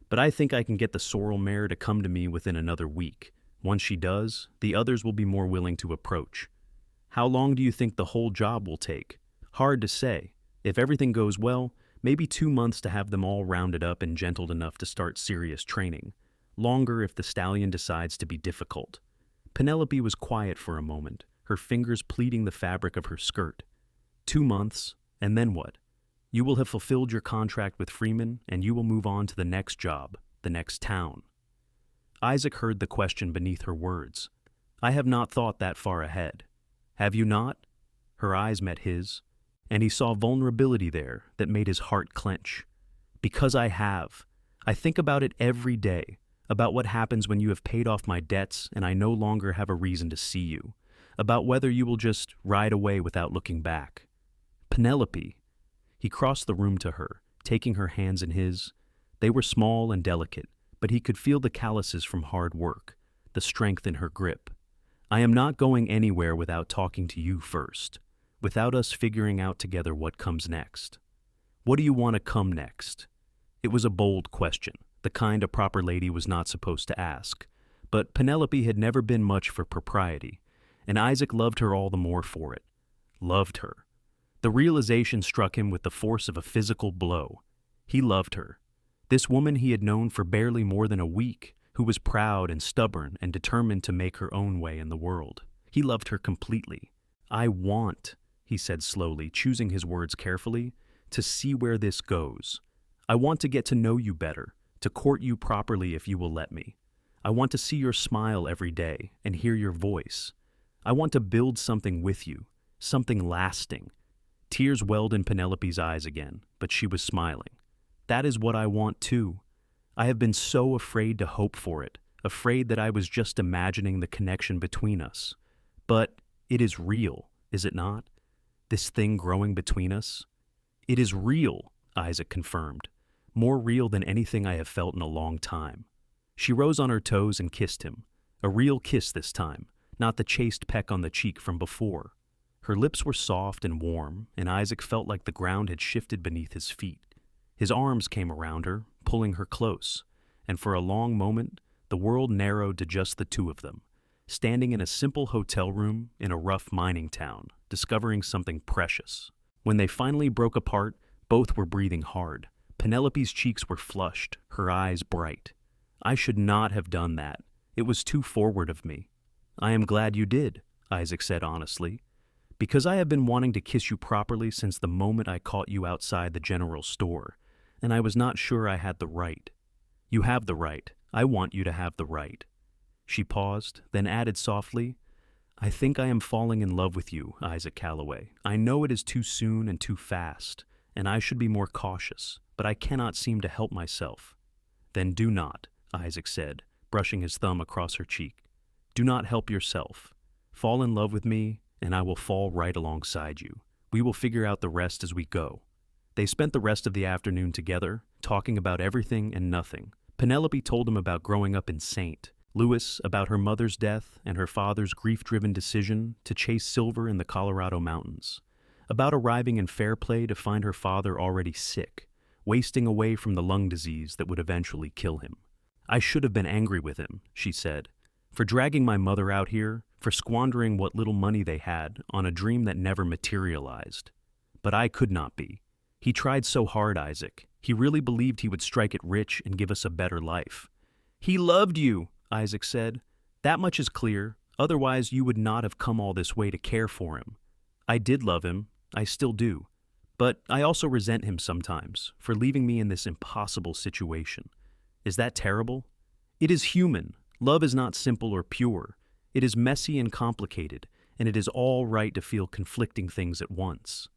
"But I think I can get the sorrel mare to come to me within another week. Once she does, the others will be more willing to approach." "How long do you think the whole job will take?" "Hard to say. If everything goes well, maybe 2 months to have them all rounded up and gentled enough to start serious training. Longer if the stallion decides to be difficult." Penelope was quiet for a moment, her fingers pleating the fabric of her skirt. 2 months, and then what? You will have fulfilled your contract with Freeman, and you will move on to the next job, the next town. Isaac heard the question beneath her words. "I have not thought that far ahead." "Have you not?" Her eyes met his, and he saw vulnerability there that made his heart clench. "Because I have. I think about it every day, about what happens when you have paid off my debts and I no longer have a reason to see you, about whether you will just ride away without looking back." "Penelope." He crossed the room to her, taking her hands in his. They were small and delicate, but he could feel the calluses from hard work, the strength in her grip. "I am not going anywhere without talking to you first, without us figuring out together what comes next." "What do you want to come next?" It was a bold question, the kind a proper lady was not supposed to ask, but Penelope had never been much for propriety, and Isaac loved her all the more for it. Loved her. The realization struck him with the force of a physical blow. He loved her. This woman he had known for barely more than a week, who was proud and stubborn and determined to make her own way in the world. He loved her completely. "I want," he said slowly, choosing his words carefully, "to see where this goes. I want to get to know you better, to court you properly if you will let me. I want to see your smile every day and hear your voice. I want to build something with you, something lasting." Tears welled in Penelope's eyes again, but she was smiling. "That is what I want too. I have been so afraid to hope for it, afraid that I was just imagining the connection between us. But it is real, is it not? This thing growing between us?" "It is real," Isaac confirmed. "More real than anything I have felt in a long time." She rose on her toes and kissed him. A real kiss this time, not the chaste peck on the cheek from before. Her lips were soft and warm, and Isaac felt like the ground had shifted beneath his feet. His arms came around her, pulling her close, and for a long moment, the world narrowed to just the two of them, standing in a simple hotel room in a rough mining town, discovering something precious. When they finally broke apart, both were breathing hard. Penelope's cheeks were flushed, her eyes bright. "I should not have done that. It was too forward of me." "I am glad you did," Isaac said honestly. "Because I have been wanting to kiss you properly since the moment I caught you outside the general store, and I was not sure I had the right." "You have the right. I want you to have the right." She paused, then added softly, "I think I am falling in love with you, Isaac Calloway. I know it is too soon and too fast, and I should be more cautious, but I cannot seem to help myself." "Then do not," Isaac said, brushing his thumb across her cheek. "Do not help yourself. Fall in love with me, and I will fall right alongside you. We will figure out the rest as we go." They spent the rest of the afternoon together, talking about everything and nothing. Penelope told him about growing up in St. Louis, about her mother's death and her father's grief-driven decision to chase silver in the Colorado mountains, about arriving in Fairplay to find her father already sick, wasting away from the lung disease that would eventually kill him. "I should have been angry with him," she said, "for dragging my mother out here, for squandering what little money they had on a dream that never materialized. But I could not be. He tried so hard, Isaac. He really believed he would strike it rich and give us a better life." "He loved you," Isaac said. "That much is clear. Otherwise, you would not have come all this way to care for him." "I did love him. I still do. But I also resent him sometimes for leaving me in this impossible situation. Is that terrible? It is human. Love is not simple or pure. It is messy and complicated, and it is all right to feel conflicting things at once.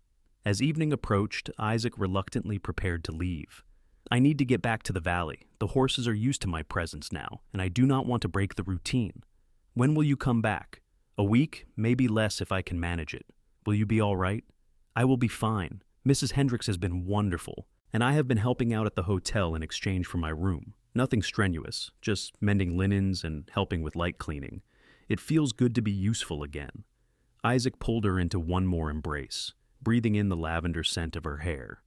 As evening approached, Isaac reluctantly prepared to leave. I need to get back to the valley. The horses are used to my presence now, and I do not want to break the routine. When will you come back? A week, maybe less if I can manage it. Will you be all right? I will be fine. Mrs. Hendricks has been wonderful, and I have been helping out at the hotel in exchange for my room. Nothing strenuous, just mending linens and helping with light cleaning. It feels good to be useful again. Isaac pulled her into one more embrace, breathing in the lavender scent of her hair.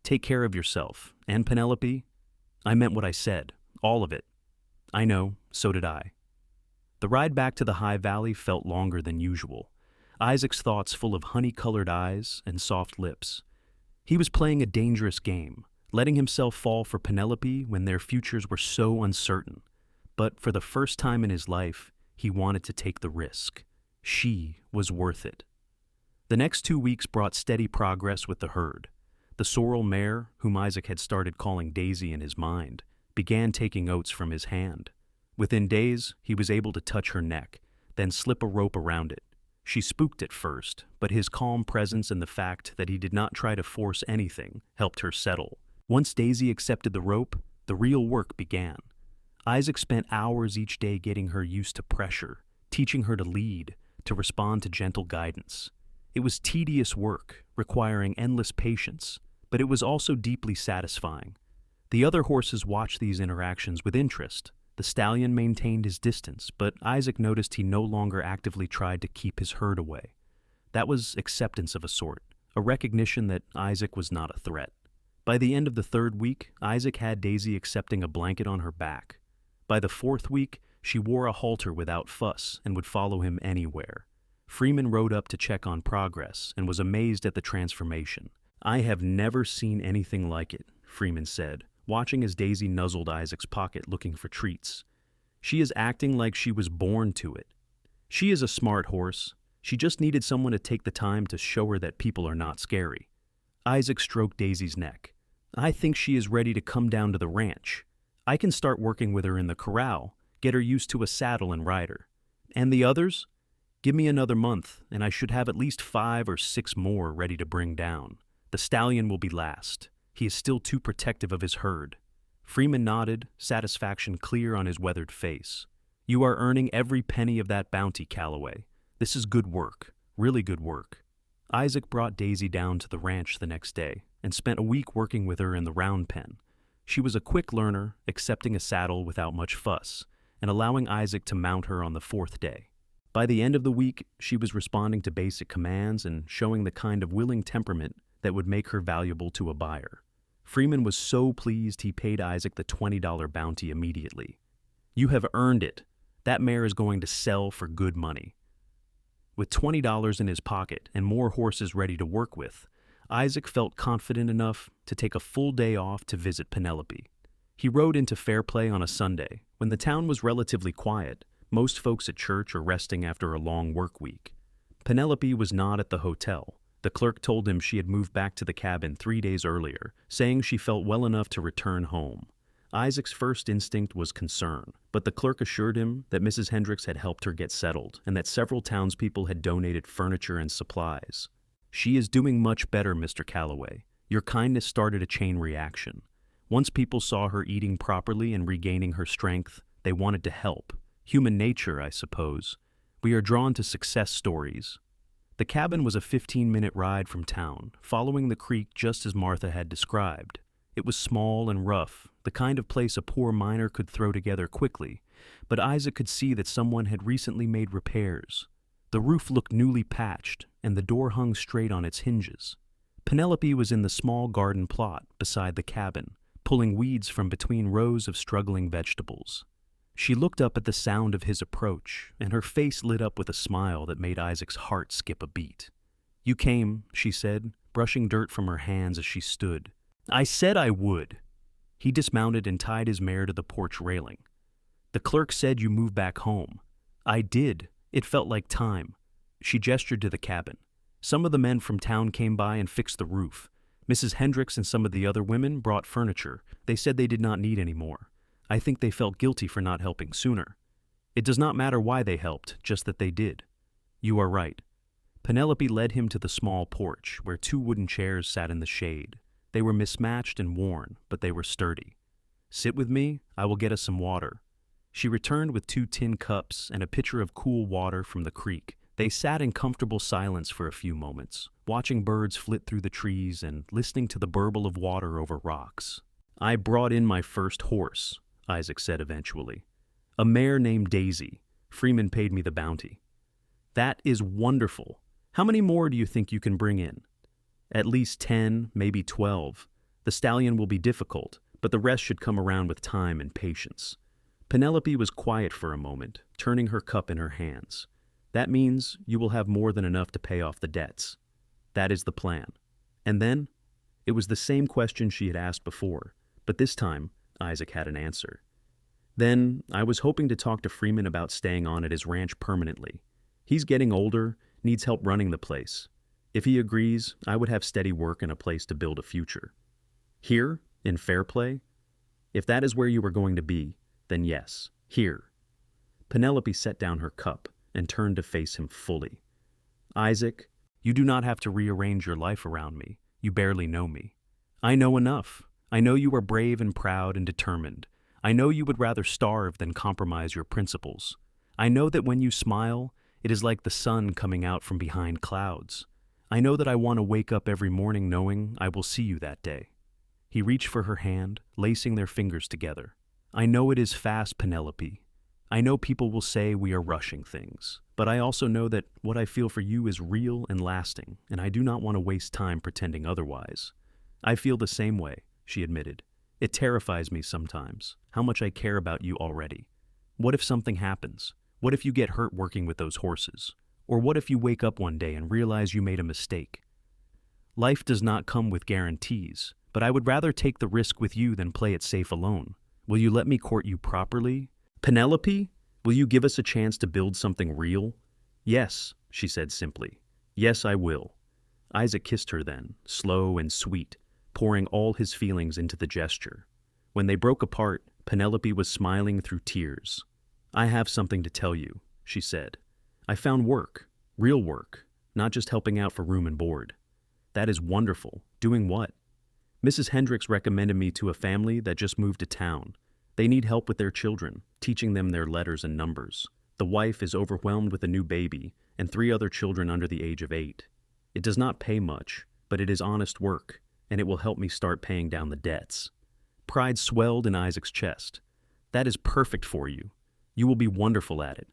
Take care of yourself. And Penelope? I meant what I said. All of it. I know, so did I. The ride back to the High Valley felt longer than usual. Isaac's thoughts full of honey-colored eyes and soft lips. He was playing a dangerous game, letting himself fall for Penelope when their futures were so uncertain. But for the first time in his life, he wanted to take the risk. She was worth it. The next 2 weeks brought steady progress with the herd. The sorrel mare, whom Isaac had started calling Daisy in his mind, began taking oats from his hand. Within days, he was able to touch her neck, then slip a rope around it. She spooked at first, but his calm presence and the fact that he did not try to force anything helped her settle. Once Daisy accepted the rope, the real work began. Isaac spent hours each day getting her used to pressure, teaching her to lead, to respond to gentle guidance. It was tedious work, requiring endless patience, but it was also deeply satisfying. The other horses watched these interactions with interest. The stallion maintained his distance, but Isaac noticed he no longer actively tried to keep his herd away. That was acceptance of a sort, a recognition that Isaac was not a threat. By the end of the 3rd week, Isaac had Daisy accepting a blanket on her back. By the 4th week, she wore a halter without fuss and would follow him anywhere. Freeman rode up to check on progress and was amazed at the transformation. I have never seen anything like it, Freeman said, watching as Daisy nuzzled Isaac's pocket looking for treats. She is acting like she was born to it. She is a smart horse. She just needed someone to take the time to show her that people are not scary. Isaac stroked Daisy's neck. I think she is ready to come down to the ranch. I can start working with her in the corral, get her used to a saddle and rider. And the others? Give me another month, and I should have at least 5 or 6 more ready to bring down. The stallion will be last. He is still too protective of his herd. Freeman nodded, satisfaction clear on his weathered face. You are earning every penny of that bounty, Calloway. This is good work, really good work. Isaac brought Daisy down to the ranch the next day and spent a week working with her in the round pen. She was a quick learner, accepting a saddle without much fuss, and allowing Isaac to mount her on the 4th day. By the end of the week, she was responding to basic commands and showing the kind of willing temperament that would make her valuable to a buyer. Freeman was so pleased he paid Isaac the $20 bounty immediately. You have earned it. That mare is going to sell for good money. With $20 in his pocket and more horses ready to work with, Isaac felt confident enough to take a full day off to visit Penelope. He rode into Fairplay on a Sunday, when the town was relatively quiet, most folks at church or resting after a long work week. Penelope was not at the hotel. The clerk told him she had moved back to the cabin 3 days earlier, saying she felt well enough to return home. Isaac's first instinct was concern, but the clerk assured him that Mrs. Hendricks had helped her get settled and that several townspeople had donated furniture and supplies. She is doing much better, Mr. Calloway. Your kindness started a chain reaction. Once people saw her eating properly and regaining her strength, they wanted to help. Human nature, I suppose. We are drawn to success stories. The cabin was a 15-minute ride from town, following the creek just as Martha had described. It was small and rough, the kind of place a poor miner could throw together quickly, but Isaac could see that someone had recently made repairs. The roof looked newly patched, and the door hung straight on its hinges. Penelope was in the small garden plot beside the cabin, pulling weeds from between rows of struggling vegetables. She looked up at the sound of his approach, and her face lit up with a smile that made Isaac's heart skip a beat. You came, she said, brushing dirt from her hands as she stood. I said I would. He dismounted and tied his mare to the porch railing. The clerk said you moved back home. I did. It felt like time. She gestured to the cabin. Some of the men from town came by and fixed the roof. Mrs. Hendricks and some of the other women brought furniture. They said they did not need any more. I think they felt guilty for not helping sooner. It does not matter why they helped, just that they did. You are right. Penelope led him to the small porch, where 2 wooden chairs sat in the shade. They were mismatched and worn, but they were sturdy. Sit with me, I will get us some water. She returned with 2 tin cups and a pitcher of cool water from the creek. They sat in comfortable silence for a few moments, watching birds flit through the trees and listening to the burble of water over rocks. I brought in my first horse, Isaac said eventually. A mare named Daisy. Freeman paid me the bounty. That is wonderful. How many more do you think you can bring in? At least 10, maybe 12. The stallion will be difficult, but the rest should come around with time and patience. Penelope was quiet for a moment, turning her cup in her hands. That means you will have more than enough to pay off the debts. That is the plan. And then? It was the same question she had asked before, but this time Isaac had an answer. Then I was hoping to talk to Freeman about staying on at his ranch permanently. He's getting older, needs help running the place. If he agrees, I would have steady work and a place to build a future. Here, in Fairplay? If that is where you are going to be, then yes, here. Penelope set down her cup and turned to face him fully. Isaac, you do not have to rearrange your life around me. You barely know me. I know enough. I know you are brave and proud and determined. I know you would rather starve than compromise your principles. I know that when you smile, it is like the sun coming out from behind clouds. I know that I want to wake up every morning knowing I will see you that day. He reached for her hand, lacing their fingers together. I know it is fast, Penelope. I know people will say we are rushing things, but I also know that what I feel for you is real and lasting, and I do not want to waste time pretending otherwise. I feel the same way, she admitted. It terrifies me sometimes, how much I care about you already. What if something happens? What if you get hurt working with those horses? Or what if you wake up one day and realize you made a mistake? Life does not come with guarantees, but I would rather take the risk with you than play it safe alone. Will you let me court you properly? Penelope, will you give us a chance to build something real? Yes, she said simply. Yes, I will. Isaac kissed her then, slow and sweet, pouring all his feelings into the gesture. When they broke apart, Penelope was smiling through tears. I have something to tell you, she said. I found work, real work, not just helping out for room and board. That is wonderful. Doing what? Mrs. Hendricks recommended me to a family that just moved to town. They need help with their children, teaching them their letters and numbers. The wife is overwhelmed with a new baby and 3 other children under the age of 8. It does not pay much, but it is honest work, and it will help me start paying down the debts. Pride swelled in Isaac's chest. That is perfect for you. You will be wonderful at it.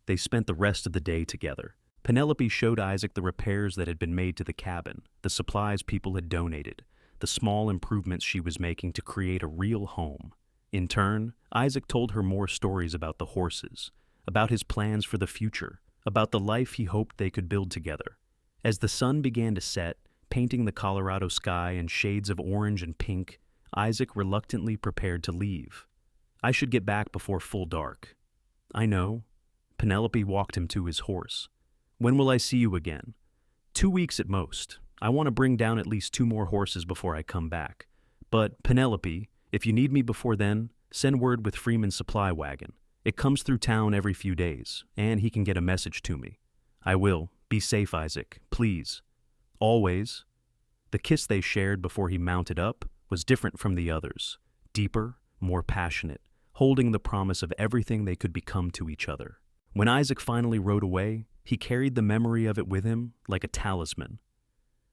They spent the rest of the day together. Penelope showed Isaac the repairs that had been made to the cabin, the supplies people had donated, the small improvements she was making to create a real home. In turn, Isaac told her more stories about the horses, about his plans for the future, about the life he hoped they could build together. As the sun began to set, painting the Colorado sky in shades of orange and pink, Isaac reluctantly prepared to leave. I should get back before full dark. I know. Penelope walked him to his horse. When will I see you again? 2 weeks at most. I want to bring down at least 2 more horses before I come back. But, Penelope, if you need me before then, send word with Freeman's supply wagon. It comes through town every few days, and he can get a message to me. I will. Be safe, Isaac. Please. Always. The kiss they shared before he mounted up was different from the others. Deeper, more passionate, holding the promise of everything they could become to each other. When Isaac finally rode away, he carried the memory of it with him like a talisman.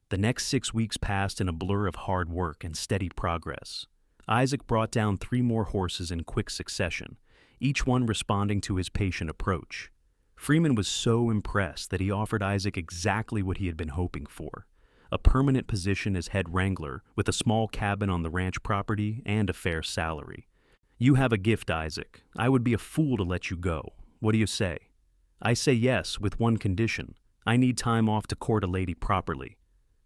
The next 6 weeks passed in a blur of hard work and steady progress. Isaac brought down 3 more horses in quick succession, each one responding to his patient approach. Freeman was so impressed that he offered Isaac exactly what he had been hoping for: a permanent position as head wrangler with a small cabin on the ranch property and a fair salary. You have a gift, Isaac. I would be a fool to let you go. What do you say? I say yes, with one condition. I need time off to court a lady properly.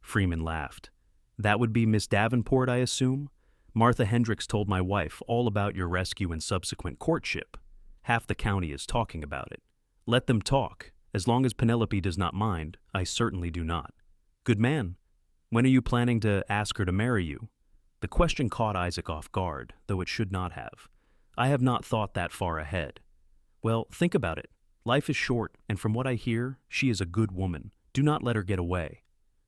Freeman laughed. That would be Miss Davenport, I assume? Martha Hendricks told my wife all about your rescue and subsequent courtship. Half the county is talking about it. Let them talk. As long as Penelope does not mind, I certainly do not. Good man. When are you planning to ask her to marry you? The question caught Isaac off guard, though it should not have. I have not thought that far ahead. Well, think about it. Life is short, and from what I hear, she is a good woman. Do not let her get away.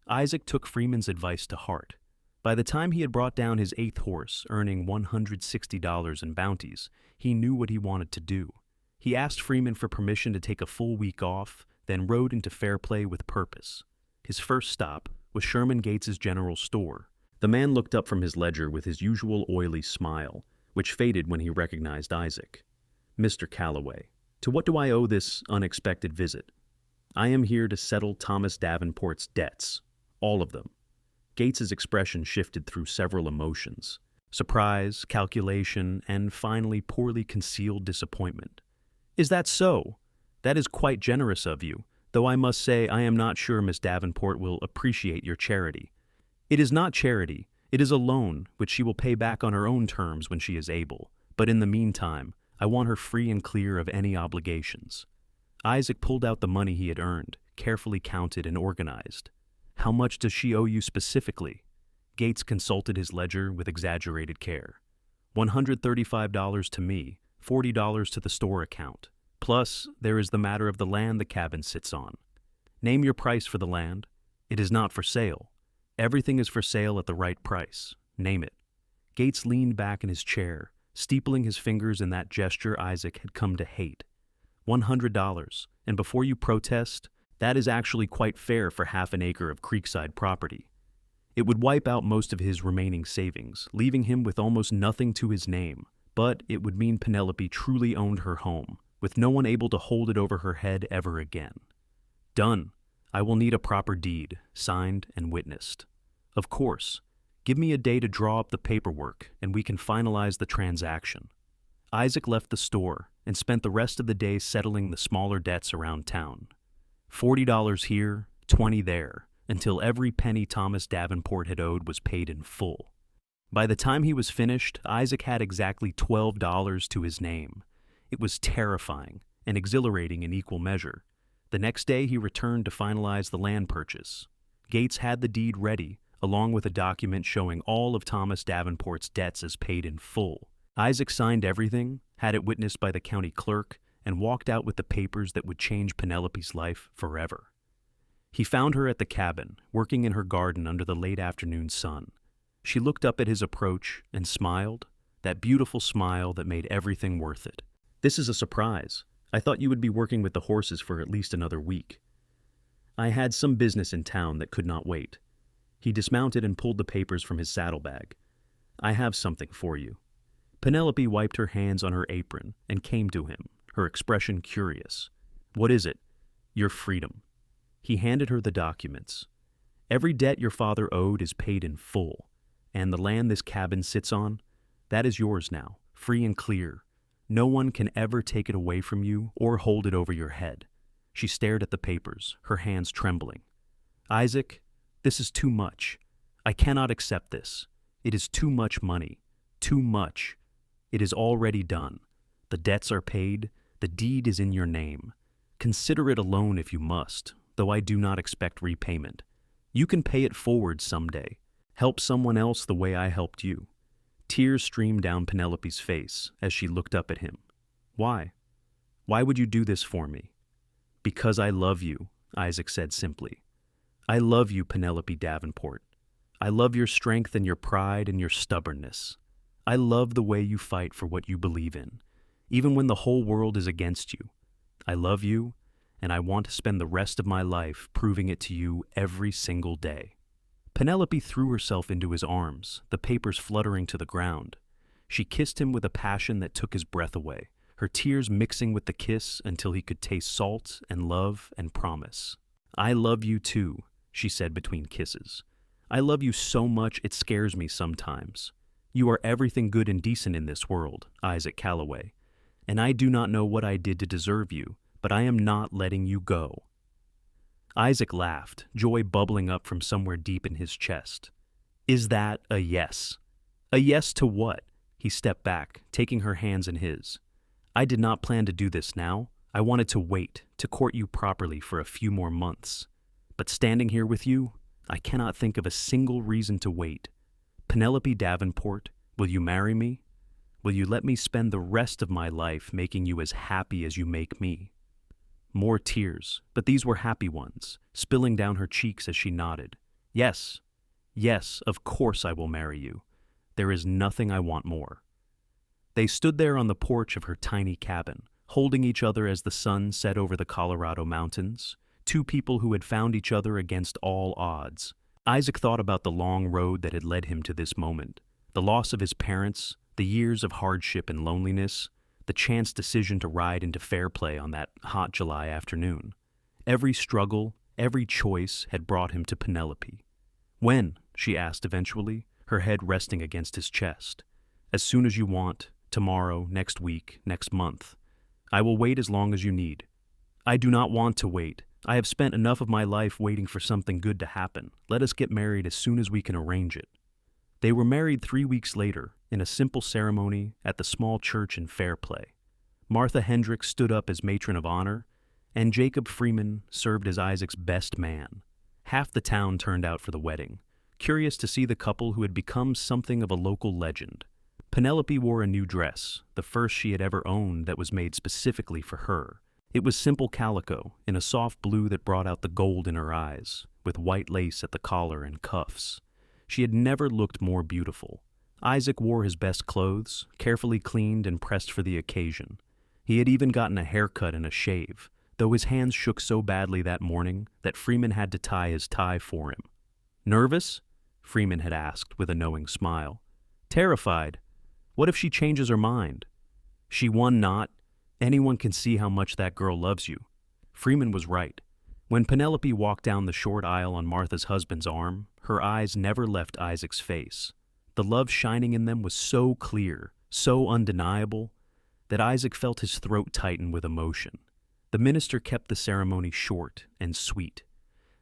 Isaac took Freeman's advice to heart. By the time he had brought down his 8th horse, earning $160 in bounties, he knew what he wanted to do. He asked Freeman for permission to take a full week off, then rode into Fairplay with purpose. His first stop was Sherman Gates's general store. The man looked up from his ledger with his usual oily smile, which faded when he recognized Isaac. "Mr. Calloway, to what do I owe this unexpected visit?" "I am here to settle Thomas Davenport's debts. All of them." Gates's expression shifted through several emotions: surprise, calculation, and finally poorly concealed disappointment. "Is that so? That is quite generous of you, though I must say I am not sure Miss Davenport will appreciate your charity." "It is not charity. It is a loan, which she will pay back on her own terms when she is able. But in the meantime, I want her free and clear of any obligations." Isaac pulled out the money he had earned, carefully counted and organized. "How much does she owe you specifically?" Gates consulted his ledger with exaggerated care. $135 to me, $40 to the store account. Plus, there is the matter of the land the cabin sits on. Name your price for the land. It is not for sale. Everything is for sale at the right price. Name it. Gates leaned back in his chair, steepling his fingers in that gesture Isaac had come to hate. $100, and before you protest, that is actually quite fair for half an acre of creekside property. It would wipe out most of his remaining savings, leaving him with almost nothing to his name, but it would mean Penelope truly owned her home, with no one able to hold it over her head ever again. Done. I will need a proper deed, signed and witnessed. Of course. Give me a day to draw up the paperwork, and we can finalize the transaction. Isaac left the store and spent the rest of the day settling the smaller debts around town. $40 here, $20 there, until every penny Thomas Davenport had owed was paid in full. By the time he was finished, Isaac had exactly $12 to his name. It was terrifying and exhilarating in equal measure. The next day he returned to finalize the land purchase. Gates had the deed ready, along with a document showing all of Thomas Davenport's debts as paid in full. Isaac signed everything, had it witnessed by the county clerk, and walked out with the papers that would change Penelope's life forever. He found her at the cabin, working in her garden under the late afternoon sun. She looked up at his approach and smiled, that beautiful smile that made everything worth it. "This is a surprise. I thought you would be working with the horses for at least another week." "I had some business in town that could not wait." He dismounted and pulled the papers from his saddlebag. "I have something for you." Penelope wiped her hands on her apron and came to him, her expression curious. "What is it?" "Your freedom." He handed her the documents. "Every debt your father owed is paid in full, and the land this cabin sits on, that is yours now, free and clear. No one can ever take it away from you or hold it over your head." She stared at the papers, her hands trembling. "Isaac, this is too much. I cannot accept this. It is too much money. Too much. It is already done. The debts are paid. The deed is in your name. Consider it a loan if you must, though I do not expect repayment. You can pay it forward someday. Help someone else the way I helped you." Tears streamed down Penelope's face as she looked up at him. "Why? Why would you do this for me?" "Because I love you," Isaac said simply. "I love you, Penelope Davenport. I love your strength and your pride and your stubbornness. I love the way you fight for what you believe in, even when the whole world is against you. I love you, and I want to spend the rest of my life proving it to you every single day." Penelope threw herself into his arms, the papers fluttering to the ground. She kissed him with a passion that took his breath away, her tears mixing with the kiss until he could taste salt and love and promise. "I love you too," she said between kisses. "I love you so much it scares me sometimes. You are everything good and decent in this world, Isaac Calloway, and I do not know what I did to deserve you, but I am not letting you go." Isaac laughed, joy bubbling up from somewhere deep in his chest. "Is that a yes?" "A yes to what?" He stepped back, taking her hands in his. "I did not plan to do this now. I wanted to wait, to court you properly for a few more months. But standing here with you, I cannot think of a single reason to wait. Penelope Davenport, will you marry me?" Will you let me spend the rest of my life making you as happy as you make me?" More tears, but these were happy ones, spilling down her cheeks as she nodded. "Yes, yes, of course I will marry you. There is nothing I want more." They stood there on the porch of her tiny cabin, holding each other as the sun set over the Colorado mountains, two people who had found each other against all odds. Isaac thought about the long road that had led him to this moment, the loss of his parents, the years of hardship and loneliness, the chance decision to ride into Fairplay on that hot July afternoon. Every struggle, every choice had brought him to Penelope. "When?" she asked eventually, her head resting against his chest. "As soon as you want, tomorrow, next week, next month. I will wait as long as you need." "I do not want to wait. I have spent enough of my life waiting for something good to happen. Let us get married as soon as we can arrange it." They were married 3 weeks later, in a simple ceremony at the small church in Fairplay. Martha Hendricks stood up as matron of honor, and Jacob Freeman served as Isaac's best man. Half the town turned out for the wedding, curious to see the couple who had become something of a local legend. Penelope wore a new dress, the first she had ever owned that was made specifically for her. It was simple calico, in a soft blue that brought out the gold in her eyes, with white lace at the collar and cuffs. She had never looked more beautiful. Isaac wore his best clothes, carefully cleaned and pressed for the occasion. He had even gotten a haircut and a shave, though his hands shook so badly that morning that Freeman had to tie his tie for him. "Nervous?" Freeman had asked with a knowing smile. "Terrified. What if she changes her mind?" "She won not. Anyone can see how much that girl loves you." Freeman was right. When Penelope walked down the short aisle on Martha's husband's arm, her eyes never left Isaac's face. The love shining in them was so clear, so undeniable, that Isaac felt his throat tighten with emotion. The minister kept the ceremony short and sweet.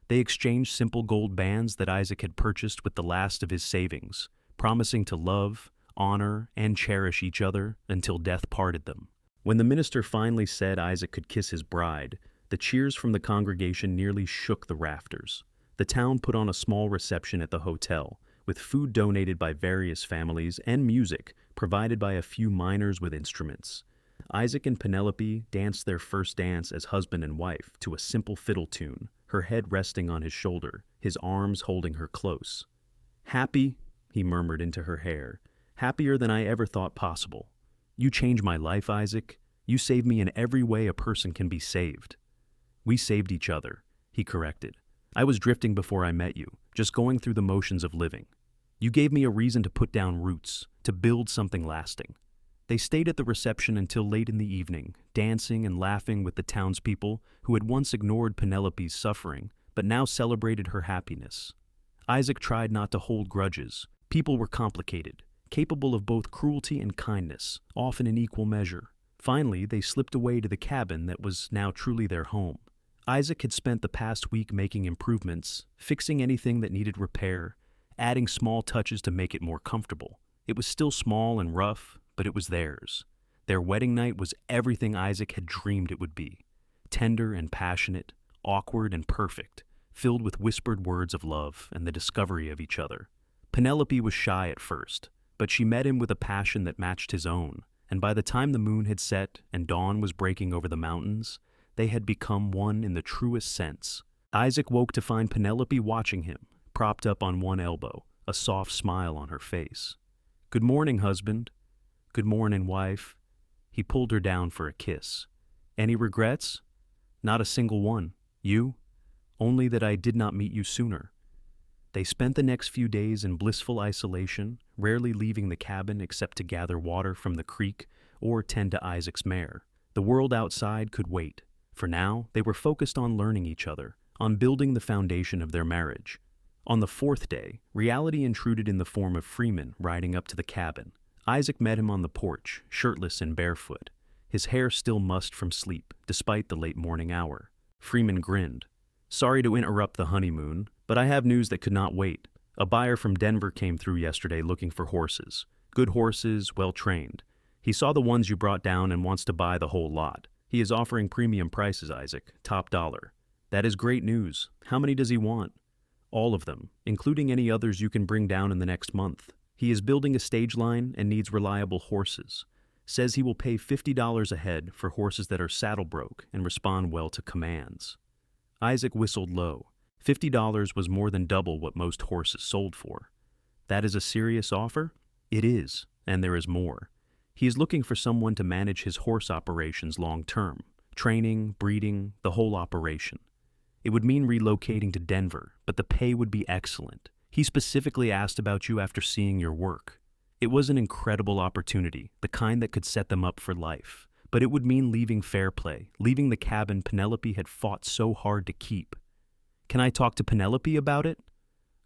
They exchanged simple gold bands that Isaac had purchased with the last of his savings, promising to love, honor, and cherish each other until death parted them. When the minister finally said Isaac could kiss his bride, the cheers from the congregation nearly shook the rafters. The town put on a small reception at the hotel, with food donated by various families and music provided by a few miners with instruments. Isaac and Penelope danced their first dance as husband and wife to a simple fiddle tune, her head resting on his shoulder, his arms holding her close. "Happy," he murmured into her hair, "happier than I ever thought possible. You changed my life, Isaac. You saved me in every way a person can be saved." "We saved each other," he corrected. "I was drifting before I met you, just going through the motions of living. You gave me a reason to put down roots, to build something lasting." They stayed at the reception until late in the evening, dancing and laughing with the townspeople who had once ignored Penelope's suffering, but now celebrated her happiness. Isaac tried not to hold grudges. People were complicated, capable of both cruelty and kindness, often in equal measure. Finally, they slipped away to the cabin that was now truly their home. Isaac had spent the past week making improvements, fixing anything that needed repair, adding small touches to make it more comfortable. It was still small and rough, but it was theirs. Their wedding night was everything Isaac had dreamed it would be. Tender and passionate, awkward and perfect, filled with whispered words of love and the discovery of each other. Penelope was shy at first, but she met him with a passion that matched his own, and by the time the moon had set and dawn was breaking over the mountains, they had become one in the truest sense. Isaac woke to find Penelope watching him, propped up on one elbow, a soft smile on her face. "Good morning, husband." "Good morning, wife." He pulled her down for a kiss. "Any regrets?" "Not a single one. You?" "Only that I did not meet you sooner." They spent the next few days in blissful isolation, rarely leaving the cabin except to gather water from the creek or tend to Isaac's mare. The world outside could wait. For now, they were focused on learning each other, on building the foundation of their marriage. On the fourth day, reality intruded in the form of Freeman riding up to the cabin. Isaac met him on the porch, shirtless and barefoot, his hair still mussed from sleep, despite the late morning hour. Freeman grinned. "Sorry to interrupt the honeymoon, but I have news that could not wait. A buyer from Denver came through yesterday looking for horses. Good horses, well trained. He saw the ones you brought down and wants to buy the whole lot. He is offering premium prices, Isaac, top dollar." "That is great news. How many does he want?" "All of them, including any others you can bring down in the next month." He is building a stage line and needs reliable horses. Says he will pay $50 a head for horses that are saddle broke and respond well to commands. Isaac whistled low. $50 was more than double what most horses sold for. That is a serious offer? It is, and there is more. He is looking for someone to manage his horse operations long term. Training, breeding, the whole operation. It would mean relocating to Denver, but the pay would be excellent. He specifically asked about you after seeing your work. It was an incredible opportunity, the kind that could set them up for life. But it would mean leaving Fairplay, leaving the cabin Penelope had fought so hard to keep. Can I talk to Penelope about it?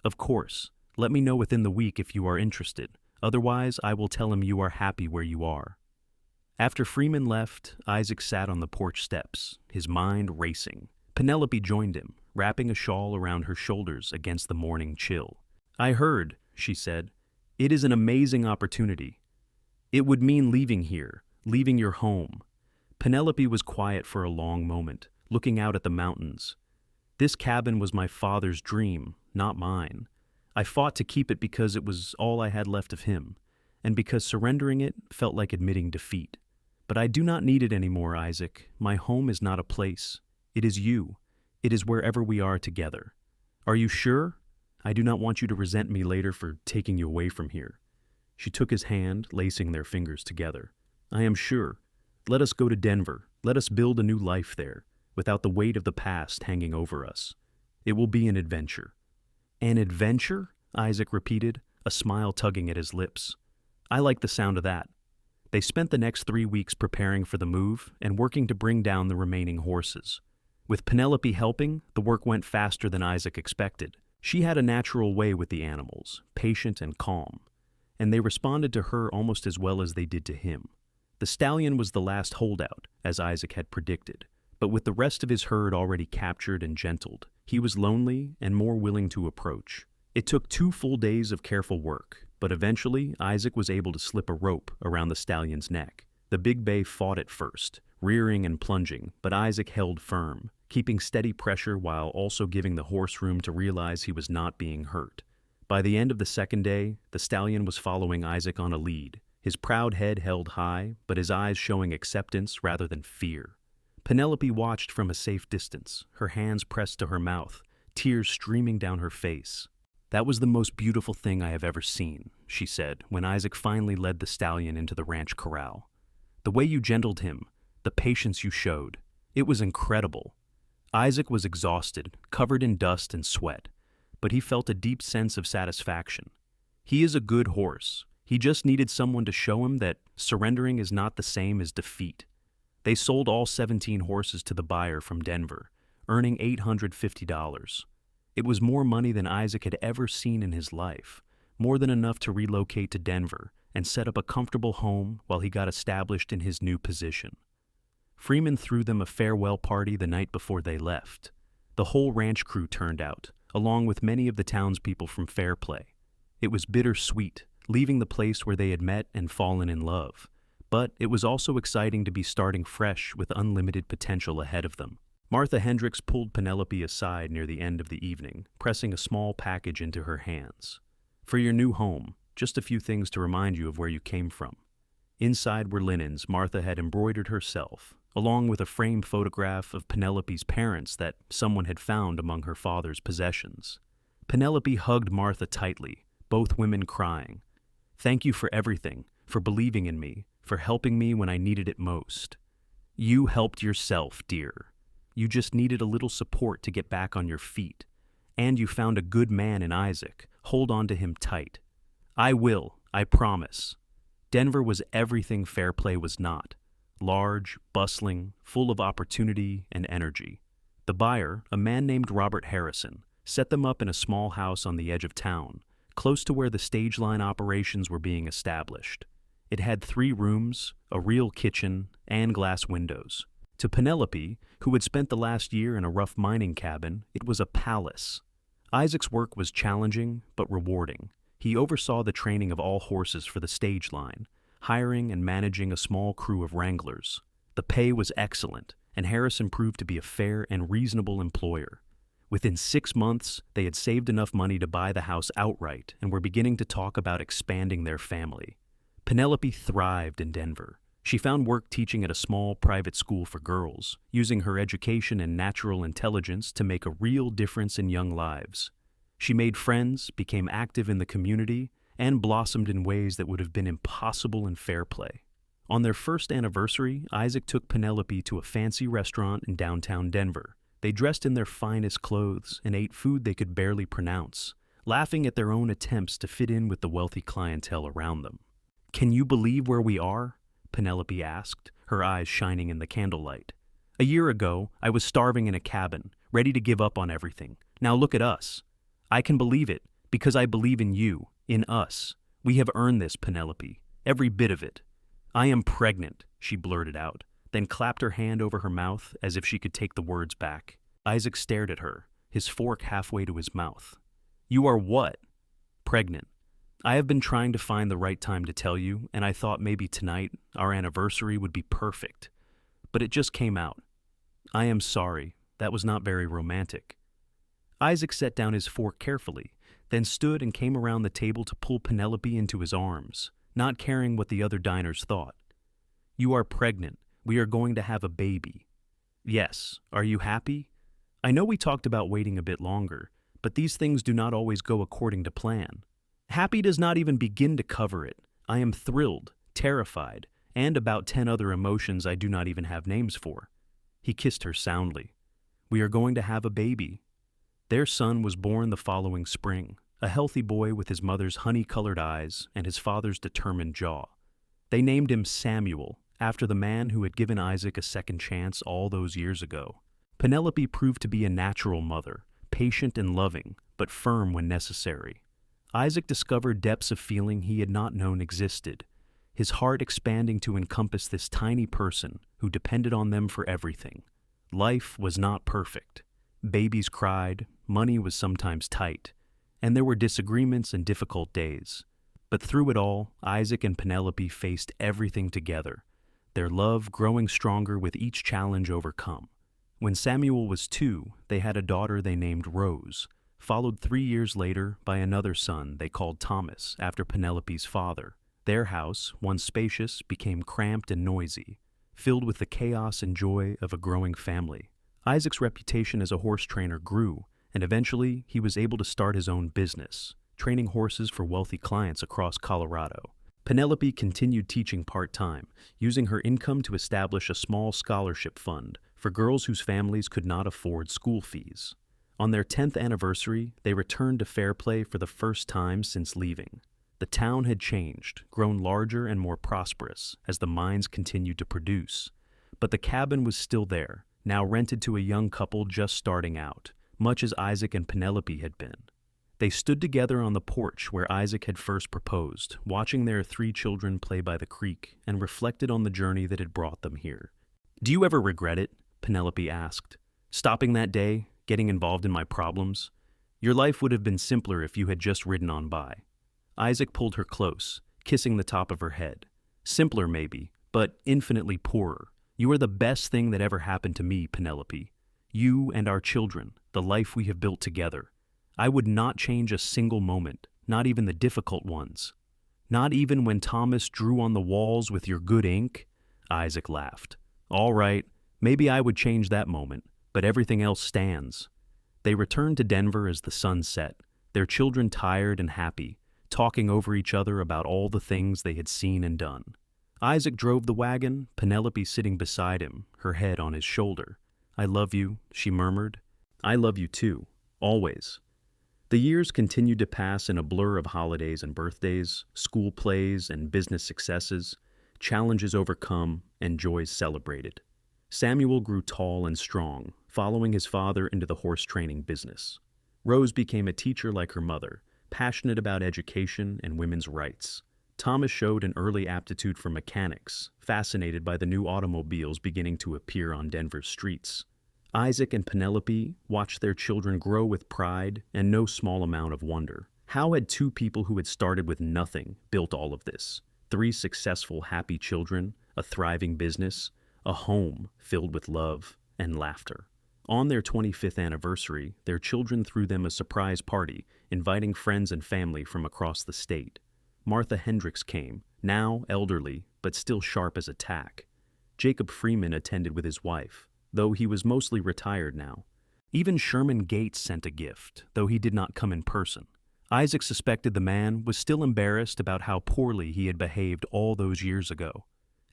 Of course. Let me know within the week if you are interested. Otherwise, I will tell him you are happy where you are. After Freeman left, Isaac sat on the porch steps, his mind racing. Penelope joined him, wrapping a shawl around her shoulders against the morning chill. I heard, she said. It is an amazing opportunity. It would mean leaving here, leaving your home. Penelope was quiet for a long moment, looking out at the mountains. This cabin was my father's dream, not mine. I fought to keep it because it was all I had left of him, and because surrendering it felt like admitting defeat. But I do not need it anymore, Isaac. My home is not a place. It is you. It is wherever we are together. Are you sure? I do not want you to resent me later for taking you away from here. She took his hand, lacing their fingers together. I am sure. Let us go to Denver. Let us build a new life there, without the weight of the past hanging over us. It will be an adventure. An adventure? Isaac repeated, a smile tugging at his lips. I like the sound of that. They spent the next 3 weeks preparing for the move and working to bring down the remaining horses. With Penelope helping, the work went faster than Isaac expected. She had a natural way with the animals, patient and calm, and they responded to her almost as well as they did to him. The stallion was the last holdout, as Isaac had predicted, but with the rest of his herd already captured and gentled, he was lonely and more willing to approach. It took 2 full days of careful work, but eventually Isaac was able to slip a rope around the stallion's neck. The big bay fought at first, rearing and plunging, but Isaac held firm, keeping steady pressure while also giving the horse room to realize he was not being hurt. By the end of the second day, the stallion was following Isaac on a lead, his proud head held high, but his eyes showing acceptance rather than fear. Penelope watched from a safe distance, her hands pressed to her mouth, tears streaming down her face. That was the most beautiful thing I have ever seen, she said, when Isaac finally led the stallion into the ranch corral. The way you gentled him, the patience you showed, it was incredible. Isaac was exhausted, covered in dust and sweat, but he felt a deep sense of satisfaction. He is a good horse. He just needed someone to show him that surrendering is not the same as defeat. They sold all 17 horses to the buyer from Denver, earning $850. It was more money than Isaac had ever seen in his life, more than enough to relocate to Denver and set up a comfortable home while he got established in his new position. Freeman threw them a farewell party the night before they left. The whole ranch crew turned out, along with many of the townspeople from Fairplay. It was bittersweet, leaving the place where they had met and fallen in love. But it was also exciting to be starting fresh with unlimited potential ahead of them. Martha Hendricks pulled Penelope aside near the end of the evening, pressing a small package into her hands. For your new home, just a few things to remind you of where you came from. Inside were linens Martha had embroidered herself, along with a framed photograph of Penelope's parents that someone had found among her father's possessions. Penelope hugged Martha tightly, both women crying. Thank you for everything, for believing in me, for helping me when I needed it most. You helped yourself, dear. You just needed a little support to get back on your feet. And you found a good man in Isaac. Hold on to him tight. I will, I promise. Denver was everything Fairplay was not. Large, bustling, full of opportunity and energy. The buyer, a man named Robert Harrison, set them up in a small house on the edge of town, close to where the stage line operations were being established. It had 3 rooms, a real kitchen, and glass windows. To Penelope, who had spent the last year in a rough mining cabin, it was a palace. Isaac's work was challenging but rewarding. He oversaw the training of all horses for the stage line, hiring and managing a small crew of wranglers. The pay was excellent, and Harrison proved to be a fair and reasonable employer. Within 6 months, they had saved enough money to buy the house outright and were beginning to talk about expanding their family. Penelope thrived in Denver. She found work teaching at a small private school for girls, using her education and natural intelligence to make a real difference in young lives. She made friends, became active in the community, and blossomed in ways that would have been impossible in Fairplay. On their first anniversary, Isaac took Penelope to a fancy restaurant in downtown Denver. They dressed in their finest clothes and ate food they could barely pronounce, laughing at their own attempts to fit in with the wealthy clientele around them. "Can you believe where we are?" Penelope asked, her eyes shining in the candlelight. "A year ago, I was starving in a cabin, ready to give up on everything. Now look at us. I can believe it, because I believe in you, in us. We have earned this, Penelope, every bit of it." "I am pregnant," she blurted out, then clapped her hand over her mouth as if she could take the words back. Isaac stared at her, his fork halfway to his mouth. "You are what?" "Pregnant. I have been trying to find the right time to tell you, and I thought maybe tonight, our anniversary, would be perfect. But it just came out. I am sorry, that was not very romantic." Isaac set down his fork carefully, then stood and came around the table to pull Penelope into his arms, not caring what the other diners thought. "You are pregnant. We are going to have a baby." "Yes. Are you happy? I know we talked about waiting a bit longer, but these things do not always go according to plan. Happy does not even begin to cover it. I am thrilled, terrified, and about 10 other emotions I do not even have names for." He kissed her soundly. "We are going to have a baby." Their son was born the following spring, a healthy boy with his mother's honey-colored eyes and his father's determined jaw. They named him Samuel, after the man who had given Isaac a second chance all those years ago. Penelope proved to be a natural mother, patient and loving, but firm when necessary. Isaac discovered depths of feeling he had not known existed, his heart expanding to encompass this tiny person who depended on them for everything. Life was not perfect. Babies cried, money was sometimes tight, and there were disagreements and difficult days. But through it all, Isaac and Penelope faced everything together, their love growing stronger with each challenge overcome. When Samuel was 2, they had a daughter they named Rose, followed 3 years later by another son they called Thomas, after Penelope's father. Their house, once spacious, became cramped and noisy, filled with the chaos and joy of a growing family. Isaac's reputation as a horse trainer grew, and eventually he was able to start his own business, training horses for wealthy clients across Colorado. Penelope continued teaching part-time, using her income to establish a small scholarship fund for girls whose families could not afford school fees. On their 10th anniversary, they returned to Fairplay for the first time since leaving. The town had changed, grown larger and more prosperous as the mines continued to produce. But the cabin was still there, now rented to a young couple just starting out, much as Isaac and Penelope had been. They stood together on the porch where Isaac had first proposed, watching their 3 children play by the creek, and reflected on the journey that had brought them here. "Do you ever regret it?" Penelope asked. "Stopping that day, getting involved in my problems? Your life would have been simpler if you had just ridden on by." Isaac pulled her close, kissing the top of her head. "Simpler, maybe, but infinitely poorer. You are the best thing that ever happened to me, Penelope. You and our children, the life we have built together. I would not change a single moment, not even the difficult ones. Not even when Thomas drew on the walls with your good ink?" Isaac laughed. "All right, maybe I would change that moment, but everything else stands." They returned to Denver as the sun set, their children tired and happy, talking over each other about all the things they had seen and done. Isaac drove the wagon, Penelope sitting beside him, her head on his shoulder. "I love you," she murmured. "I love you too, always." The years continued to pass in a blur of holidays and birthdays, school plays and business successes, challenges overcome and joys celebrated. Samuel grew tall and strong, following his father into the horse training business. Rose became a teacher like her mother, passionate about education and women's rights. Thomas showed an early aptitude for mechanics, fascinated by the new automobiles beginning to appear on Denver's streets. Isaac and Penelope watched their children grow with pride and no small amount of wonder. How had 2 people who had started with nothing built all of this? 3 successful, happy children, a thriving business, a home filled with love and laughter. On their 25th anniversary, their children threw them a surprise party, inviting friends and family from across the state. Martha Hendricks came, now elderly, but still sharp as a tack. Jacob Freeman attended with his wife, though he was mostly retired now. Even Sherman Gates sent a gift, though he did not come in person. Isaac suspected the man was still embarrassed about how poorly he had behaved all those years ago.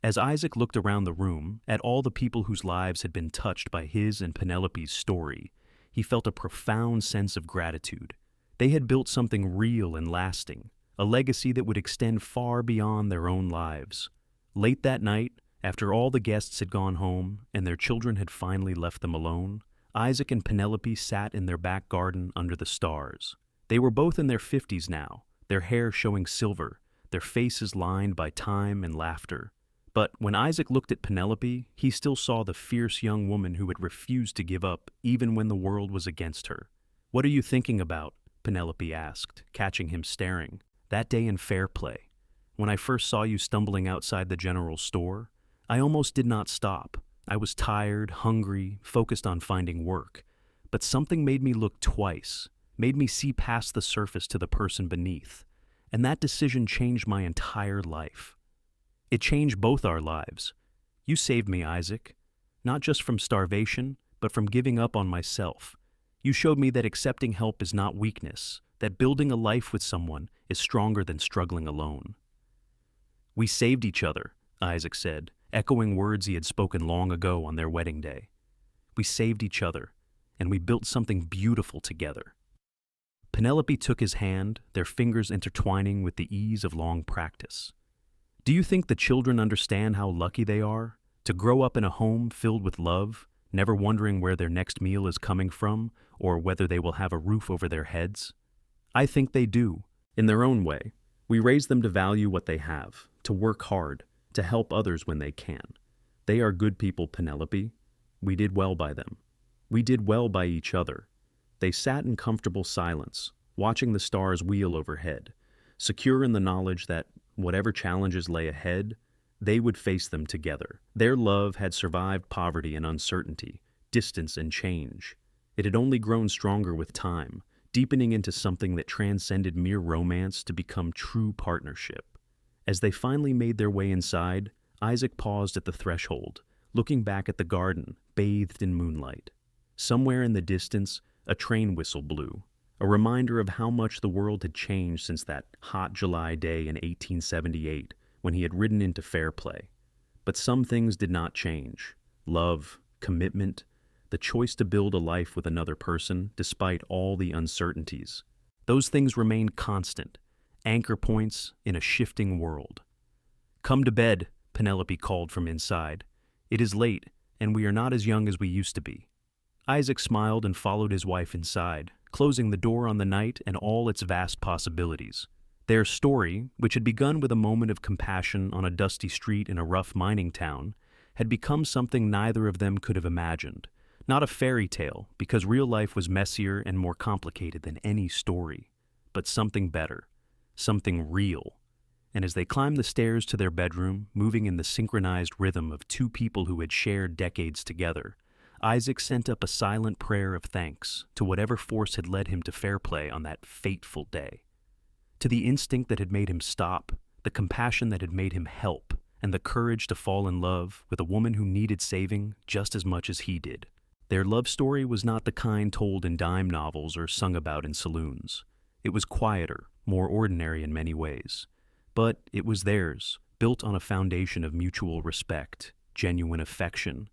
As Isaac looked around the room, at all the people whose lives had been touched by his and Penelope's story, he felt a profound sense of gratitude. They had built something real and lasting, a legacy that would extend far beyond their own lives. Late that night, after all the guests had gone home and their children had finally left them alone, Isaac and Penelope sat in their back garden under the stars. They were both in their 50s now, their hair showing silver, their faces lined by time and laughter. But when Isaac looked at Penelope, he still saw the fierce young woman who had refused to give up even when the world was against her. "What are you thinking about?" Penelope asked, catching him staring. "That day in Fairplay, when I first saw you stumbling outside the general store, I almost did not stop. I was tired, hungry, focused on finding work. But something made me look twice, made me see past the surface to the person beneath. And that decision changed my entire life. It changed both our lives. You saved me, Isaac, not just from starvation, but from giving up on myself. You showed me that accepting help is not weakness, that building a life with someone is stronger than struggling alone." "We saved each other," Isaac said, echoing words he had spoken long ago on their wedding day. "We saved each other, and we built something beautiful together." Penelope took his hand, their fingers intertwining with the ease of long practice. "Do you think the children understand how lucky they are to grow up in a home filled with love, never wondering where their next meal is coming from or whether they will have a roof over their heads? I think they do, in their own way. We raise them to value what they have, to work hard, to help others when they can. They are good people, Penelope. We did well by them. We did well by each other." They sat in comfortable silence, watching the stars wheel overhead, secure in the knowledge that whatever challenges lay ahead, they would face them together. Their love had survived poverty and uncertainty, distance and change. It had only grown stronger with time, deepening into something that transcended mere romance to become true partnership. As they finally made their way inside, Isaac paused at the threshold, looking back at the garden, bathed in moonlight. Somewhere in the distance, a train whistle blew, a reminder of how much the world had changed since that hot July day in 1878 when he had ridden into Fairplay. But some things did not change. Love, commitment, the choice to build a life with another person despite all the uncertainties. Those things remained constant, anchor points in a shifting world. "Come to bed," Penelope called from inside. "It is late, and we are not as young as we used to be." Isaac smiled and followed his wife inside, closing the door on the night and all its vast possibilities. Their story, which had begun with a moment of compassion on a dusty street in a rough mining town, had become something neither of them could have imagined. Not a fairy tale, because real life was messier and more complicated than any story, but something better, something real. And as they climbed the stairs to their bedroom, moving in the synchronized rhythm of two people who had shared decades together, Isaac sent up a silent prayer of thanks to whatever force had led him to Fairplay on that fateful day. To the instinct that had made him stop, the compassion that had made him help, and the courage to fall in love with a woman who needed saving just as much as he did. Their love story was not the kind told in dime novels or sung about in saloons. It was quieter, more ordinary in many ways. But it was theirs, built on a foundation of mutual respect, genuine affection,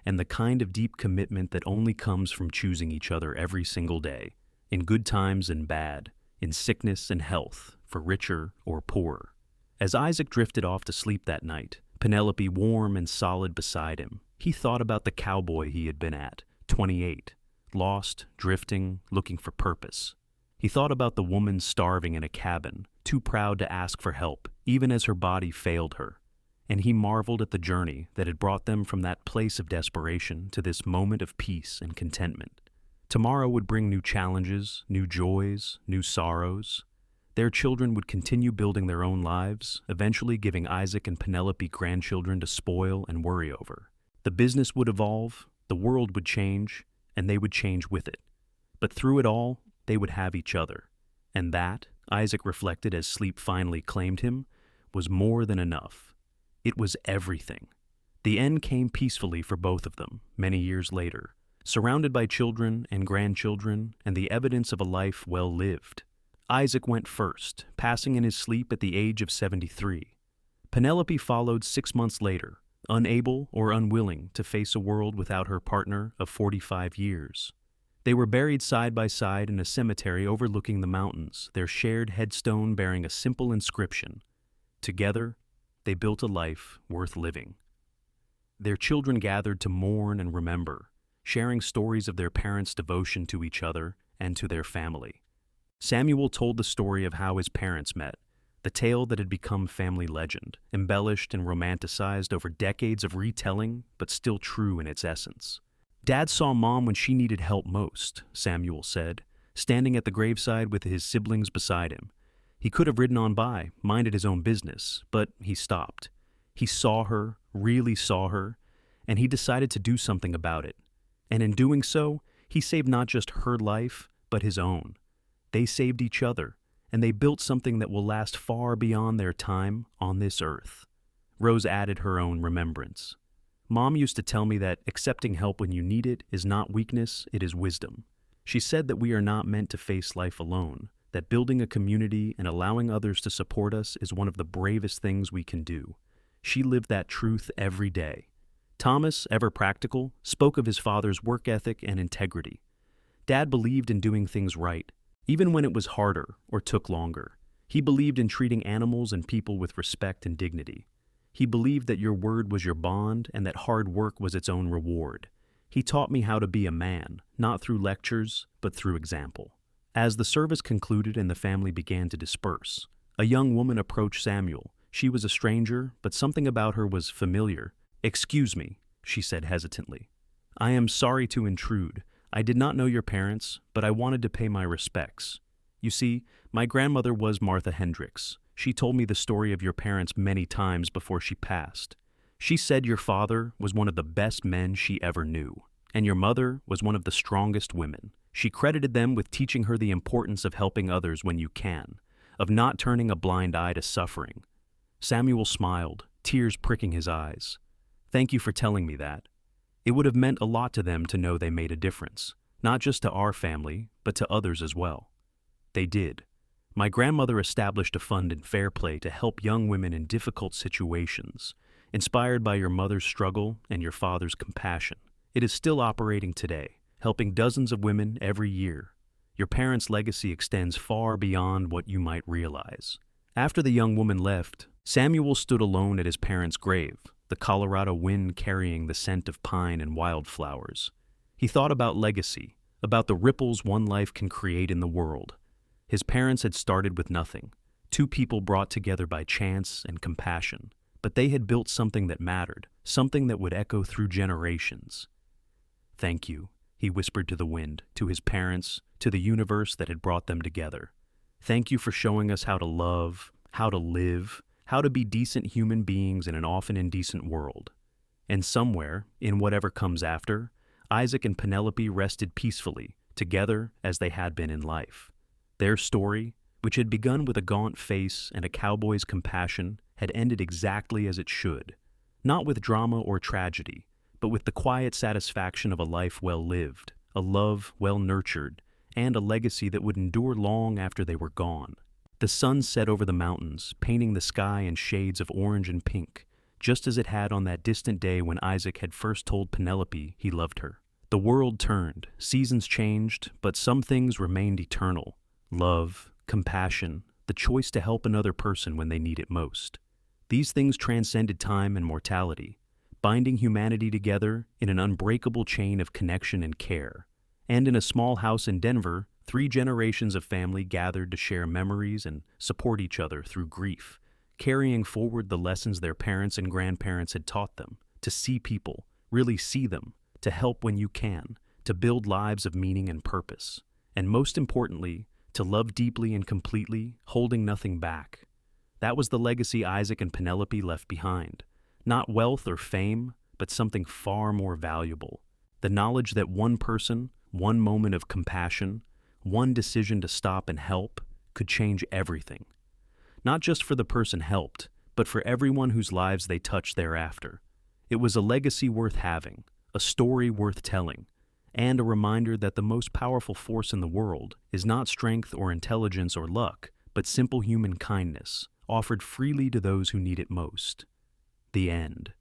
and the kind of deep commitment that only comes from choosing each other every single day, in good times and bad, in sickness and health, for richer or poorer. As Isaac drifted off to sleep that night, Penelope warm and solid beside him, he thought about the cowboy he had been at, 28, lost, drifting, looking for purpose. He thought about the woman starving in a cabin, too proud to ask for help, even as her body failed her. And he marveled at the journey that had brought them from that place of desperation to this moment of peace and contentment. Tomorrow would bring new challenges, new joys, new sorrows. Their children would continue building their own lives, eventually giving Isaac and Penelope grandchildren to spoil and worry over. The business would evolve, the world would change, and they would change with it. But through it all, they would have each other. And that, Isaac reflected as sleep finally claimed him, was more than enough. It was everything. The end came peacefully for both of them, many years later, surrounded by children and grandchildren and the evidence of a life well lived. Isaac went first, passing in his sleep at the age of 73. Penelope followed 6 months later, unable or unwilling to face a world without her partner of 45 years. They were buried side by side in a cemetery overlooking the mountains, their shared headstone bearing a simple inscription. Together, they built a life worth living. Their children gathered to mourn and remember, sharing stories of their parents' devotion to each other and to their family. Samuel told the story of how his parents met, the tale that had become family legend, embellished and romanticized over decades of retelling, but still true in its essence. "Dad saw Mom when she needed help most," Samuel said, standing at the graveside with his siblings beside him. He could have ridden on by, minded his own business, but he stopped. He saw her, really saw her, and he decided to do something about it. And in doing so, he saved not just her life, but his own. They saved each other, and they built something that will last far beyond their time on this earth. Rose added her own remembrance. "Mom used to tell me that accepting help when you need it is not weakness, it is wisdom. She said that we are not meant to face life alone, that building a community and allowing others to support us is one of the bravest things we can do. She lived that truth every day." Thomas, ever practical, spoke of his father's work ethic and integrity. Dad believed in doing things right, even when it was harder or took longer. He believed in treating animals and people with respect and dignity. He believed that your word was your bond and that hard work was its own reward. He taught me how to be a man, not through lectures, but through example. As the service concluded and the family began to disperse, a young woman approached Samuel. She was a stranger, but something about her was familiar. "Excuse me," she said hesitantly. "I am sorry to intrude. I did not know your parents, but I wanted to pay my respects. You see, my grandmother was Martha Hendricks. She told me the story of your parents many times before she passed. She said your father was one of the best men she ever knew, and your mother was one of the strongest women. She credited them with teaching her the importance of helping others when you can, of not turning a blind eye to suffering." Samuel smiled, tears pricking his eyes. "Thank you for telling me that. It would have meant a lot to them to know they made a difference, not just to our family, but to others as well." They did. My grandmother established a fund in Fairplay to help young women in difficult situations, inspired by your mother's struggle and your father's compassion. It is still operating today, helping dozens of women every year. Your parents' legacy extends far beyond what you might realize. After the young woman left, Samuel stood alone at his parents' grave, the Colorado wind carrying the scent of pine and wildflowers. He thought about legacy, about the ripples one life can create in the world. His parents had started with nothing, two people brought together by chance and compassion, but they had built something that mattered, something that would echo through generations. "Thank you," he whispered to the wind, to his parents, to the universe that had brought them together. "Thank you for showing us how to love, how to live, how to be decent human beings in an often indecent world." And somewhere, in whatever comes after, Isaac and Penelope rested peacefully, together as they had been in life. Their story, which had begun with a gaunt face and a cowboy's compassion, had ended exactly as it should, not with drama or tragedy, but with the quiet satisfaction of a life well lived, a love well nurtured, and a legacy that would endure long after they were gone. The sun set over the mountains, painting the sky in shades of orange and pink, just as it had on that distant day when Isaac had first told Penelope he loved her. The world turned, seasons changed, but some things remained eternal. Love, compassion, the choice to help another person when they need it most. These things transcended time and mortality, binding humanity together in an unbreakable chain of connection and care. And in a small house in Denver, 3 generations of family gathered to share memories and support each other through grief, carrying forward the lessons their parents and grandparents had taught them, to see people, really see them, to help when you can, to build lives of meaning and purpose, and most importantly, to love deeply and completely, holding nothing back. That was the legacy Isaac and Penelope left behind. Not wealth or fame, but something far more valuable. The knowledge that one person, one moment of compassion, one decision to stop and help could change everything. Not just for the person helped, but for everyone whose lives they touched thereafter. It was a legacy worth having, a story worth telling, and a reminder that the most powerful force in the world is not strength or intelligence or luck, but simple human kindness, offered freely to those who need it most. The end.